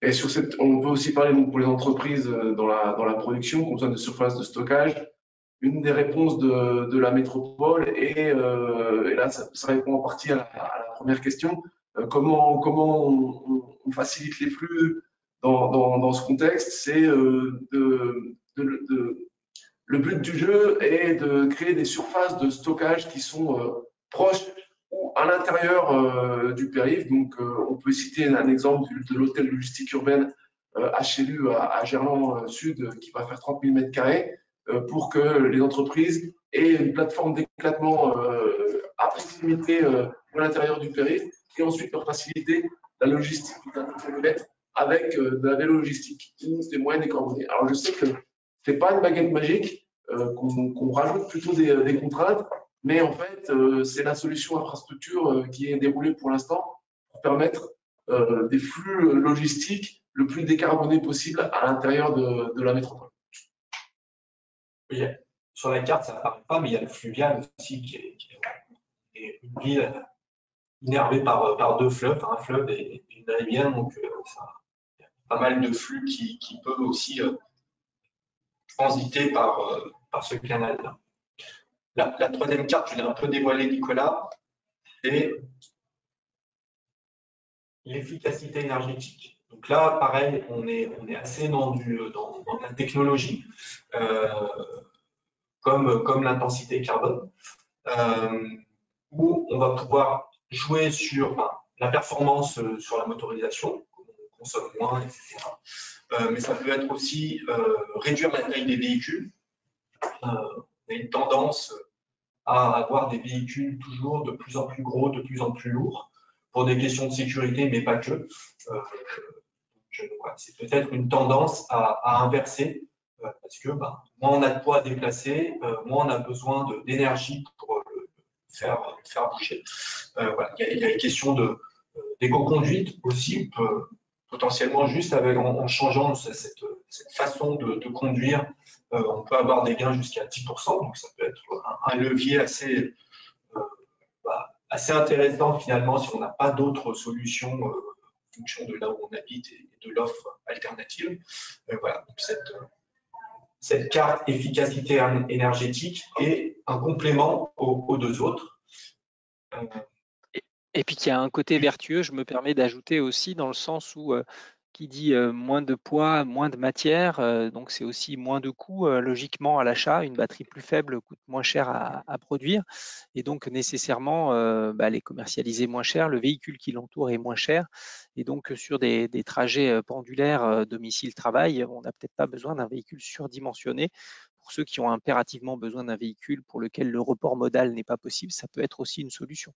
Et on peut aussi parler donc, pour les entreprises dans la production, qui ont besoin de surface de stockage. Une des réponses de la métropole, et là, ça répond en partie à la première question, comment on facilite les flux dans ce contexte, c'est le but du jeu est de créer des surfaces de stockage qui sont proches ou à l'intérieur du périph'. Donc, on peut citer un exemple de l'hôtel logistique urbaine HLU à Gerland Sud qui va faire 30 000 m², pour que les entreprises aient une plateforme d'éclatement à proximité à l'intérieur du périph', et ensuite leur faciliter la logistique d'un kilomètre avec de la vélo logistique, des moyens décarbonés. Alors, je sais que ce n'est pas une baguette magique, qu'on rajoute plutôt des contraintes, mais en fait, c'est la solution infrastructure qui est déroulée pour l'instant pour permettre des flux logistiques le plus décarbonés possible à l'intérieur de la métropole. Oui, sur la carte, ça n'apparaît pas, mais il y a le fluvial aussi, qui est une ville innervée par deux fleuves, un fleuve et une rivière, donc il y a pas mal de flux qui peuvent aussi transiter par ce canal-là. La troisième carte, je l'ai un peu dévoilée, Nicolas, c'est l'efficacité énergétique. Donc là, pareil, on est assez dans la technologie, comme l'intensité carbone, où on va pouvoir jouer sur la performance sur la motorisation, on consomme moins, etc. Mais ça peut être aussi réduire la taille des véhicules. On a une tendance à avoir des véhicules toujours de plus en plus gros, de plus en plus lourds, pour des questions de sécurité, mais pas que. C'est peut-être une tendance à inverser, parce que moins on a de poids à déplacer, moins on a besoin d'énergie pour le faire bouger. Il y a une question d'éco-conduite aussi, potentiellement juste en changeant cette façon de conduire, on peut avoir des gains jusqu'à 10%, donc ça peut être un levier assez intéressant finalement si on n'a pas d'autres solutions en fonction de là où on habite et de l'offre alternative. Voilà, donc cette carte efficacité énergétique est un complément aux deux autres. Et puis qu'il y a un côté vertueux, je me permets d'ajouter aussi, dans le sens où qui dit moins de poids, moins de matière, donc c'est aussi moins de coûts logiquement à l'achat. Une batterie plus faible coûte moins cher à produire, et donc nécessairement les commercialiser moins cher. Le véhicule qui l'entoure est moins cher, et donc sur des trajets pendulaires domicile-travail, on n'a peut-être pas besoin d'un véhicule surdimensionné. Pour ceux qui ont impérativement besoin d'un véhicule pour lequel le report modal n'est pas possible, ça peut être aussi une solution.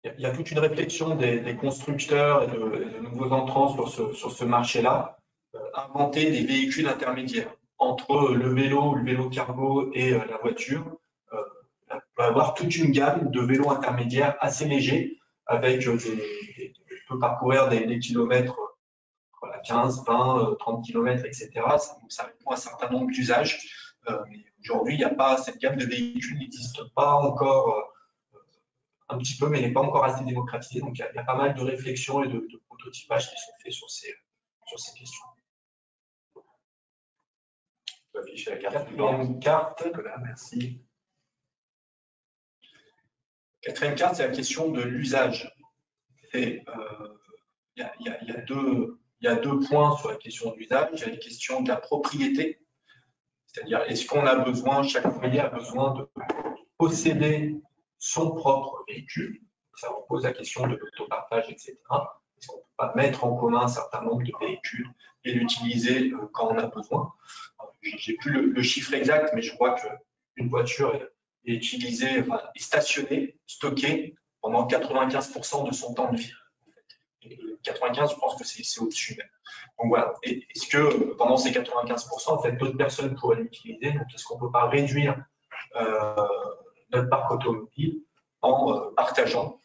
Il y a toute une réflexion des constructeurs et de nouveaux entrants sur ce marché-là, inventer des véhicules intermédiaires entre le vélo cargo et la voiture. On peut avoir toute une gamme de vélos intermédiaires assez légers, avec on peut parcourir des kilomètres, 15, 20, 30 km, etc. Ça répond à un certain nombre d'usages. Mais aujourd'hui, il n'y a pas cette gamme de véhicules n'existe pas encore. Un petit peu, mais il n'est pas encore assez démocratisé. Donc, il y a pas mal de réflexions et de prototypages qui sont faits sur ces questions. On peut afficher la carte. Quatrième carte. Merci. Quatrième carte, c'est la question de l'usage. Il y a deux points sur la question de l'usage. Il y a la question de la propriété, c'est-à-dire est-ce qu'on a besoin, chaque foyer a besoin de posséder son propre véhicule. Ça repose la question de l'autopartage, etc. Est-ce qu'on ne peut pas mettre en commun un certain nombre de véhicules et l'utiliser quand on a besoin? Je n'ai plus le chiffre exact, mais je crois qu'une voiture est utilisée, est stationnée, stockée pendant 95% de son temps de vie. Et 95, je pense que c'est au-dessus même. Donc voilà. Est-ce que pendant ces 95%, en fait, d'autres personnes pourraient l'utiliser? Donc est-ce qu'on ne peut pas réduire notre parc automobile en partageant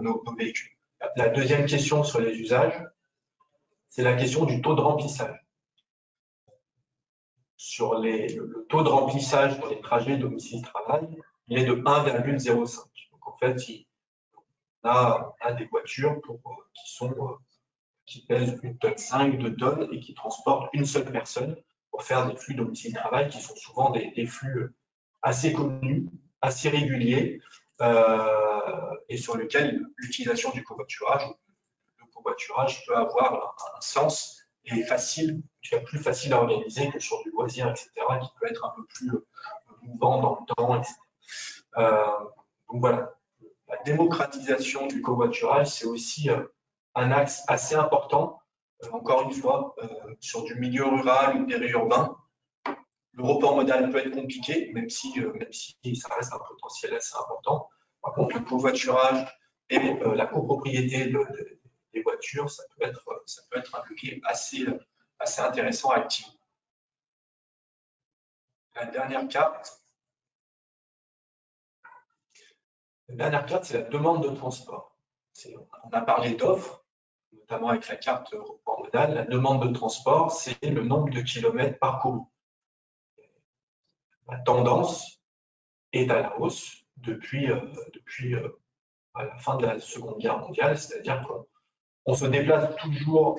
nos véhicules. La deuxième question sur les usages, c'est la question du taux de remplissage. Sur le taux de remplissage dans les trajets domicile-travail, il est de 1,05. Donc en fait, on a des voitures qui pèsent 1,5 tonne, 2 tonnes et qui transportent une seule personne pour faire des flux domicile-travail qui sont souvent des flux assez connus, assez réguliers et sur lesquels l'utilisation du covoiturage, le covoiturage peut avoir un sens et plus facile à organiser que sur du loisir, etc., qui peut être un peu plus mouvant dans le temps, etc. Donc voilà, la démocratisation du covoiturage, c'est aussi un axe assez important. Encore une fois, sur du milieu rural ou périurbain, le report modal peut être compliqué, même si ça reste un potentiel assez important. Par contre, le covoiturage et la copropriété des voitures, ça peut être un levier assez intéressant à activer. La dernière carte, c'est la demande de transport. On a parlé d'offres, notamment avec la carte report modal. La demande de transport, c'est le nombre de kilomètres parcourus. La tendance est à la hausse depuis à la fin de la Seconde Guerre mondiale, c'est-à-dire qu'on se déplace toujours,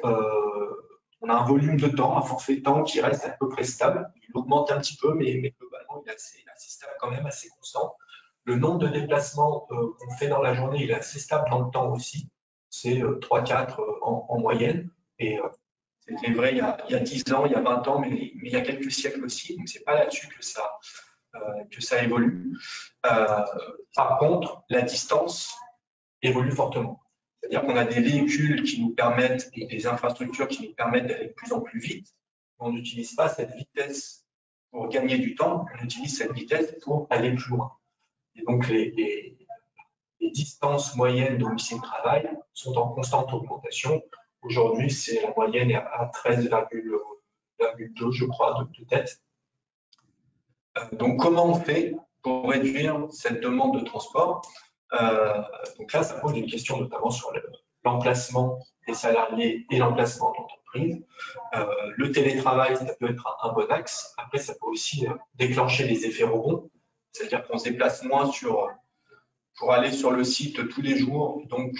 on a un volume de temps, un forfait de temps qui reste à peu près stable. Il augmente un petit peu, mais globalement, il est assez stable, quand même assez constant. Le nombre de déplacements qu'on fait dans la journée, il est assez stable dans le temps aussi. C'est 3-4 en moyenne. Et c'était vrai il y a 10 ans, il y a 20 ans, mais il y a quelques siècles aussi. Donc, ce n'est pas là-dessus que ça évolue. Par contre, la distance évolue fortement. C'est-à-dire qu'on a des véhicules qui nous permettent et des infrastructures qui nous permettent d'aller de plus en plus vite. On n'utilise pas cette vitesse pour gagner du temps, on utilise cette vitesse pour aller plus loin. Et donc, les distances moyennes domicile-travail sont en constante augmentation. Aujourd'hui, la moyenne est à 13,2, je crois, de tête. Donc, comment on fait pour réduire cette demande de transport? Donc là, ça pose une question notamment sur l'emplacement des salariés et l'emplacement de l'entreprise. Le télétravail, ça peut être un bon axe. Après, ça peut aussi déclencher les effets rebonds, c'est-à-dire qu'on se déplace moins pour aller sur le site tous les jours. Donc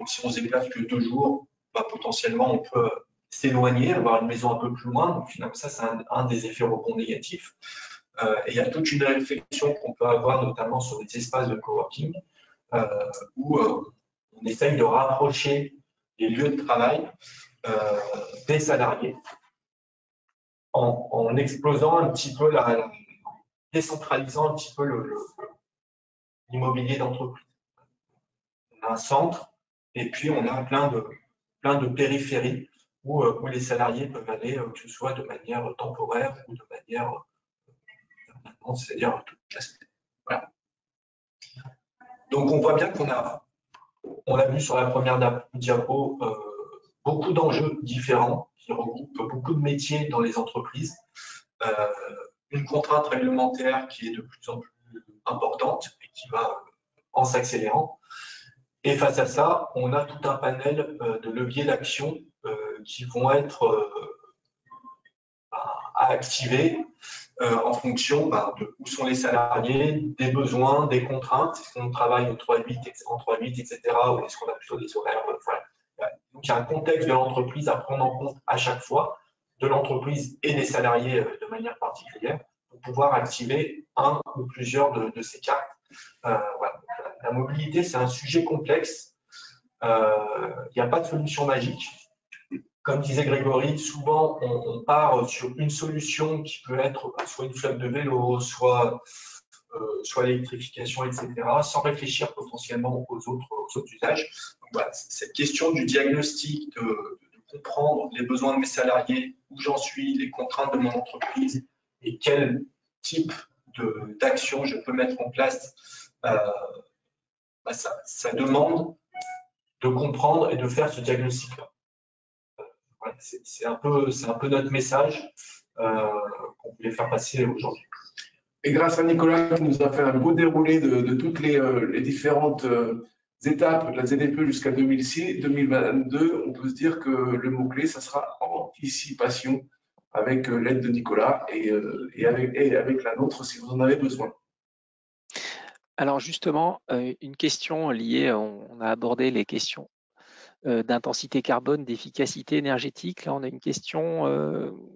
si on se déplace que 2 jours, potentiellement, on peut s'éloigner, avoir une maison un peu plus loin. Donc finalement, ça, c'est un des effets rebonds négatifs. Et il y a toute une réflexion qu'on peut avoir, notamment sur les espaces de coworking, où on essaye de rapprocher les lieux de travail des salariés en explosant un petit peu, décentralisant un petit peu l'immobilier d'entreprise. On a un centre et puis on a plein de périphéries où les salariés peuvent aller, que ce soit de manière temporaire ou de manière permanente, c'est-à-dire toute la semaine. Voilà. Donc on voit bien on l'a vu sur la première diapo, beaucoup d'enjeux différents qui regroupent beaucoup de métiers dans les entreprises. Une contrainte réglementaire qui est de plus en plus importante et qui va en s'accélérant. Et face à ça, on a tout un panel de leviers d'action qui vont être à activer en fonction de où sont les salariés, des besoins, des contraintes. Est-ce qu'on travaille en 3-8, etc. ou est-ce qu'on a plutôt des horaires voilà. Donc, il y a un contexte de l'entreprise à prendre en compte à chaque fois, de l'entreprise et des salariés de manière particulière, pour pouvoir activer un ou plusieurs de ces cartes. Voilà. La mobilité, c'est un sujet complexe. Il n'y a pas de solution magique. Comme disait Grégory, souvent on part sur une solution qui peut être soit une flotte de vélo, soit l'électrification, etc., sans réfléchir potentiellement aux autres usages. Donc, voilà, cette question du diagnostic, de comprendre les besoins de mes salariés, où j'en suis, les contraintes de mon entreprise et quel type d'action je peux mettre en place, ça demande de comprendre et de faire ce diagnostic-là. Voilà, c'est un peu notre message qu'on voulait faire passer aujourd'hui. Et grâce à Nicolas qui nous a fait un beau déroulé de toutes les différentes étapes de la ZFE jusqu'à 2022, on peut se dire que le mot-clé, ça sera anticipation avec l'aide de Nicolas et avec la nôtre si vous en avez besoin. Alors justement, une question liée, on a abordé les questions d'intensité carbone, d'efficacité énergétique. Là, on a une question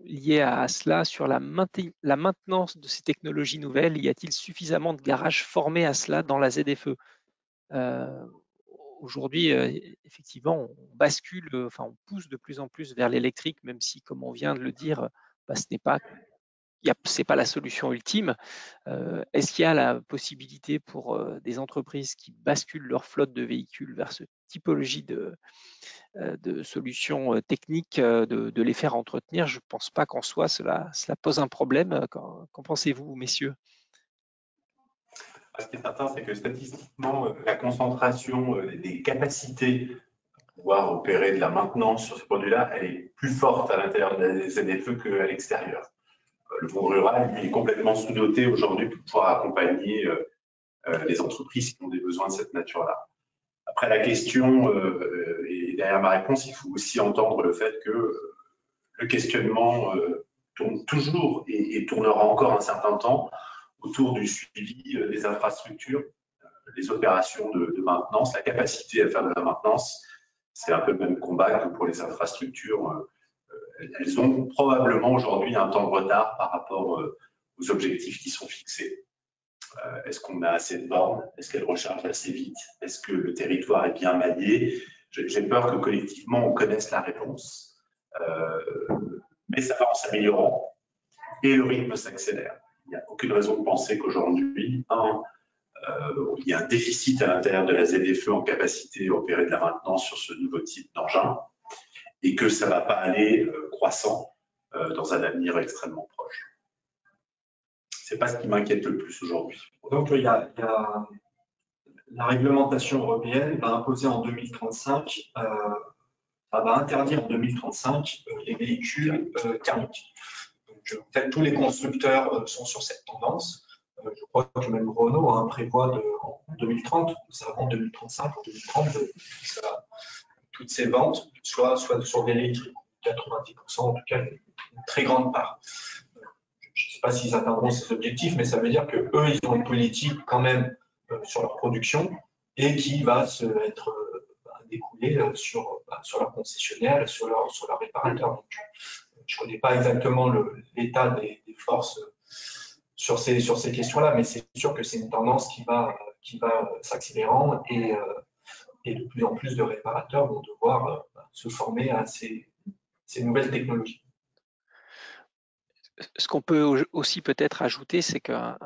liée à cela sur la maintenance de ces technologies nouvelles. Y a-t-il suffisamment de garages formés à cela dans la ZFE? Aujourd'hui, effectivement, on bascule, enfin, on pousse de plus en plus vers l'électrique, même si, comme on vient de le dire, ce n'est pas, c'est pas la solution ultime. Est-ce qu'il y a la possibilité pour des entreprises qui basculent leur flotte de véhicules vers ce typologie de solutions techniques de les faire entretenir? Je ne pense pas qu'en soi cela pose un problème. Qu'en pensez-vous, messieurs? Ce qui est certain, c'est que statistiquement, la concentration des capacités à pouvoir opérer de la maintenance sur ces produits-là, elle est plus forte à l'intérieur des ZFE qu'à l'extérieur. Le monde rural, lui, est complètement sous-doté aujourd'hui pour pouvoir accompagner les entreprises qui ont des besoins de cette nature-là. Après, la question, et derrière ma réponse, il faut aussi entendre le fait que le questionnement tourne toujours et tournera encore un certain temps autour du suivi des infrastructures, les opérations de maintenance, la capacité à faire de la maintenance. C'est un peu le même combat que pour les infrastructures. Elles ont probablement aujourd'hui un temps de retard par rapport aux objectifs qui sont fixés. Est-ce qu'on a assez de bornes? Est-ce qu'elles rechargent assez vite? Est-ce que le territoire est bien maillé? J'ai peur que collectivement, on connaisse la réponse. Mais ça va en s'améliorant et le rythme s'accélère. Il n'y a aucune raison de penser qu'aujourd'hui, il y a un déficit à l'intérieur de la ZFE en capacité à opérer de la maintenance sur ce nouveau type d'engin et que ça ne va pas aller croissant dans un avenir extrêmement proche. Ce n'est pas ce qui m'inquiète le plus aujourd'hui. Donc, il y a la réglementation européenne va imposer en 2035, ça va interdire en 2035 les véhicules thermiques. Donc, tous les constructeurs sont sur cette tendance. Je crois que même Renault prévoit en 2030, en 2035, en 2030, toutes ces ventes soit sur des électriques, 90%, en tout cas une très grande part. Je ne sais pas s'ils atteindront ces objectifs, mais ça veut dire qu'eux, ils ont une politique quand même sur leur production et qui va être découlée sur leur concessionnaire, sur leur réparateur. Donc, je ne connais pas exactement l'état des forces sur ces questions-là, mais c'est sûr que c'est une tendance qui va s'accélérant et de plus en plus de réparateurs vont devoir se former à ces nouvelles technologies. Ce qu'on peut aussi peut-être ajouter, c'est qu'un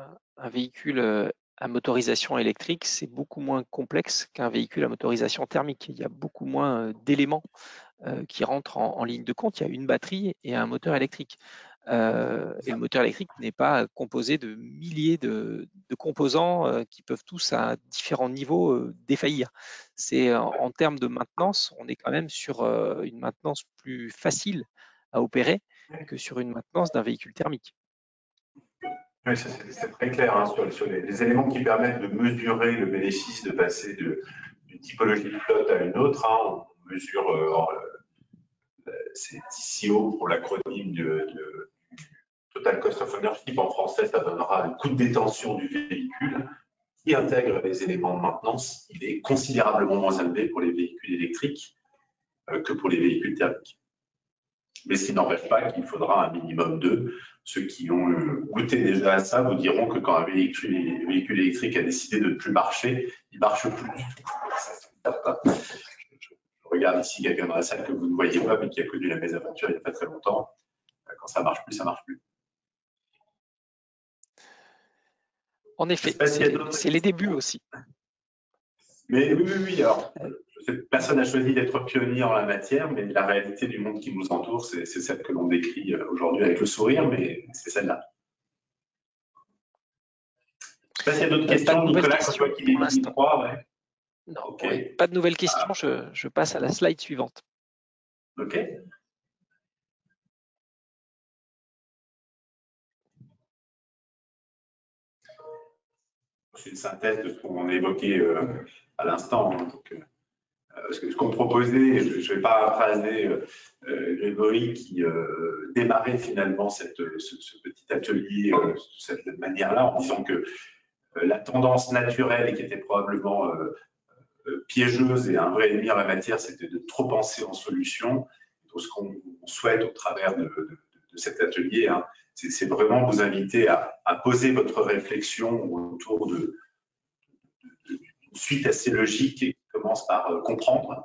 véhicule à motorisation électrique, c'est beaucoup moins complexe qu'un véhicule à motorisation thermique. Il y a beaucoup moins d'éléments qui rentrent en ligne de compte. Il y a une batterie et un moteur électrique. Et le moteur électrique n'est pas composé de milliers de composants qui peuvent tous à différents niveaux défaillir. C'est en termes de maintenance, on est quand même sur une maintenance plus facile à opérer que sur une maintenance d'un véhicule thermique. Oui, c'est très clair hein, sur les éléments qui permettent de mesurer le bénéfice de passer d'une typologie de flotte à une autre. Hein, on mesure, c'est TCO pour l'acronyme de Total Cost of Ownership. En français, ça donnera le coût de détention du véhicule qui intègre les éléments de maintenance. Il est considérablement moins élevé pour les véhicules électriques que pour les véhicules thermiques. Mais ce qui n'empêche pas qu'il faudra un minimum d'eux. Ceux qui ont goûté déjà à ça vous diront que quand un véhicule électrique a décidé de ne plus marcher, il ne marche plus du tout. Je regarde ici quelqu'un dans la salle que vous ne voyez pas, mais qui a connu la mésaventure il n'y a pas très longtemps. Quand ça ne marche plus, ça ne marche plus. En effet, c'est les débuts aussi. Mais oui. Alors, personne n'a choisi d'être pionnier en la matière, mais la réalité du monde qui nous entoure, c'est celle que l'on décrit aujourd'hui avec le sourire, mais c'est celle-là. Je ne sais pas s'il y a d'autres questions, Nicolas, quand tu vois qu'il est midi 3, ouais. Non, okay. Pas de nouvelles questions, je passe à la slide suivante. OK. C'est une synthèse de ce qu'on a évoqué à l'instant. Ce qu'on proposait, je ne vais pas paraphraser Grégory qui démarrait finalement ce petit atelier de cette manière-là, en disant que la tendance naturelle et qui était probablement piégeuse et un vrai ennemi en la matière, c'était de trop penser en solution. Donc, ce qu'on souhaite au travers de cet atelier, hein, c'est vraiment vous inviter à poser votre réflexion autour d'une suite assez logique et qui commence par comprendre,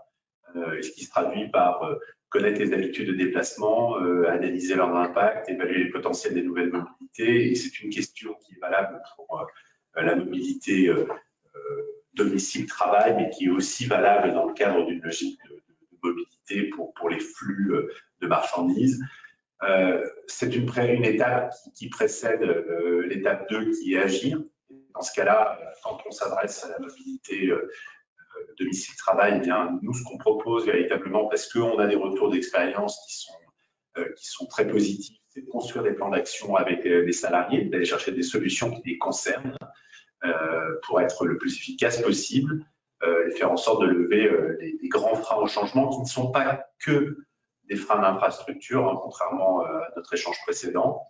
ce qui se traduit par connaître les habitudes de déplacement, analyser leur impact, évaluer les potentiels des nouvelles mobilités. Et c'est une question qui est valable pour la mobilité domicile-travail, mais qui est aussi valable dans le cadre d'une logique de mobilité pour les flux de marchandises. C'est une étape qui précède l'étape 2 qui est agir. Dans ce cas-là, quand on s'adresse à la mobilité domicile-travail, eh bien, nous, ce qu'on propose véritablement, parce qu'on a des retours d'expérience qui sont très positifs, c'est de construire des plans d'action avec les salariés, d'aller chercher des solutions qui les concernent pour être le plus efficace possible et faire en sorte de lever les grands freins au changement qui ne sont pas que des freins d'infrastructure, hein, contrairement à notre échange précédent.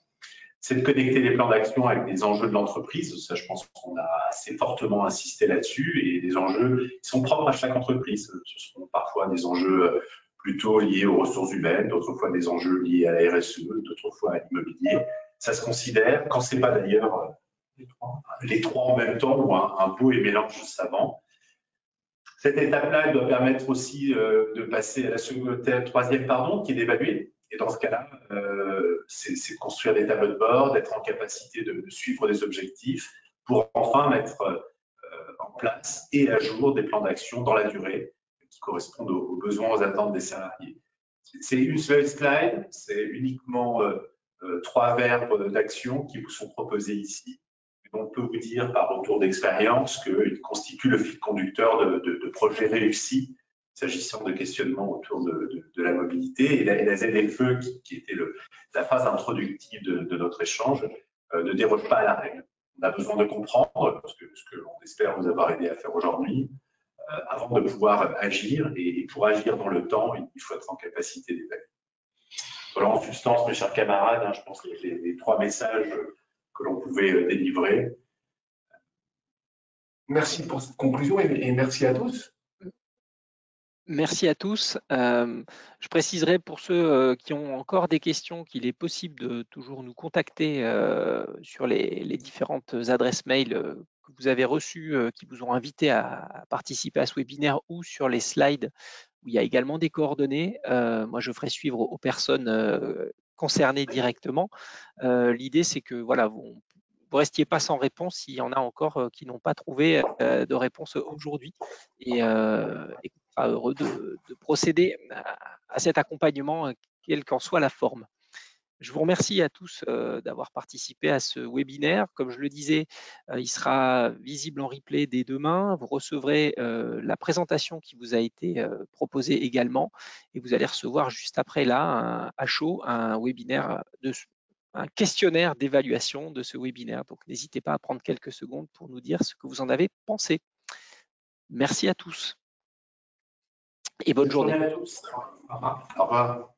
C'est de connecter les plans d'action avec des enjeux de l'entreprise. Ça, je pense qu'on a assez fortement insisté là-dessus. Et des enjeux qui sont propres à chaque entreprise. Ce sont parfois des enjeux plutôt liés aux ressources humaines, d'autres fois des enjeux liés à la RSE, d'autres fois à l'immobilier. Ça se considère, quand ce n'est pas d'ailleurs les trois en même temps ou un beau et mélange savant. Cette étape-là, elle doit permettre aussi de passer à la troisième, qui est d'évaluer. Et dans ce cas-là, c'est de construire des tableaux de bord, d'être en capacité de suivre des objectifs pour enfin mettre en place et à jour des plans d'action dans la durée qui correspondent aux besoins, aux attentes des salariés. C'est une seule slide, c'est uniquement 3 verbes d'action qui vous sont proposés ici. On peut vous dire par retour d'expérience qu'il constitue le fil conducteur de projets réussis s'agissant de questionnements autour de la mobilité. Et la ZFE, qui était la phase introductive de notre échange, ne déroge pas à la règle. On a besoin de comprendre ce que l'on espère vous avoir aidé à faire aujourd'hui avant de pouvoir agir. Et pour agir dans le temps, il faut être en capacité d'évaluer. Voilà, en substance, mes chers camarades, hein, je pense que les 3 messages que l'on pouvait délivrer. Merci pour cette conclusion et merci à tous. Merci à tous. Je préciserai pour ceux qui ont encore des questions qu'il est possible de toujours nous contacter sur les différentes adresses mail que vous avez reçues, qui vous ont invité à participer à ce webinaire ou sur les slides où il y a également des coordonnées. Moi, je ferai suivre aux personnes concernées directement. L'idée, c'est que voilà, vous ne restiez pas sans réponse s'il y en a encore qui n'ont pas trouvé de réponse aujourd'hui. Et qu'on sera heureux de procéder à cet accompagnement, quelle qu'en soit la forme. Je vous remercie à tous d'avoir participé à ce webinaire. Comme je le disais, il sera visible en replay dès demain. Vous recevrez la présentation qui vous a été proposée également et vous allez recevoir juste après là, à chaud, un webinaire, un questionnaire d'évaluation de ce webinaire. Donc n'hésitez pas à prendre quelques secondes pour nous dire ce que vous en avez pensé. Merci à tous et bonne journée. Bonne journée à tous. Au revoir.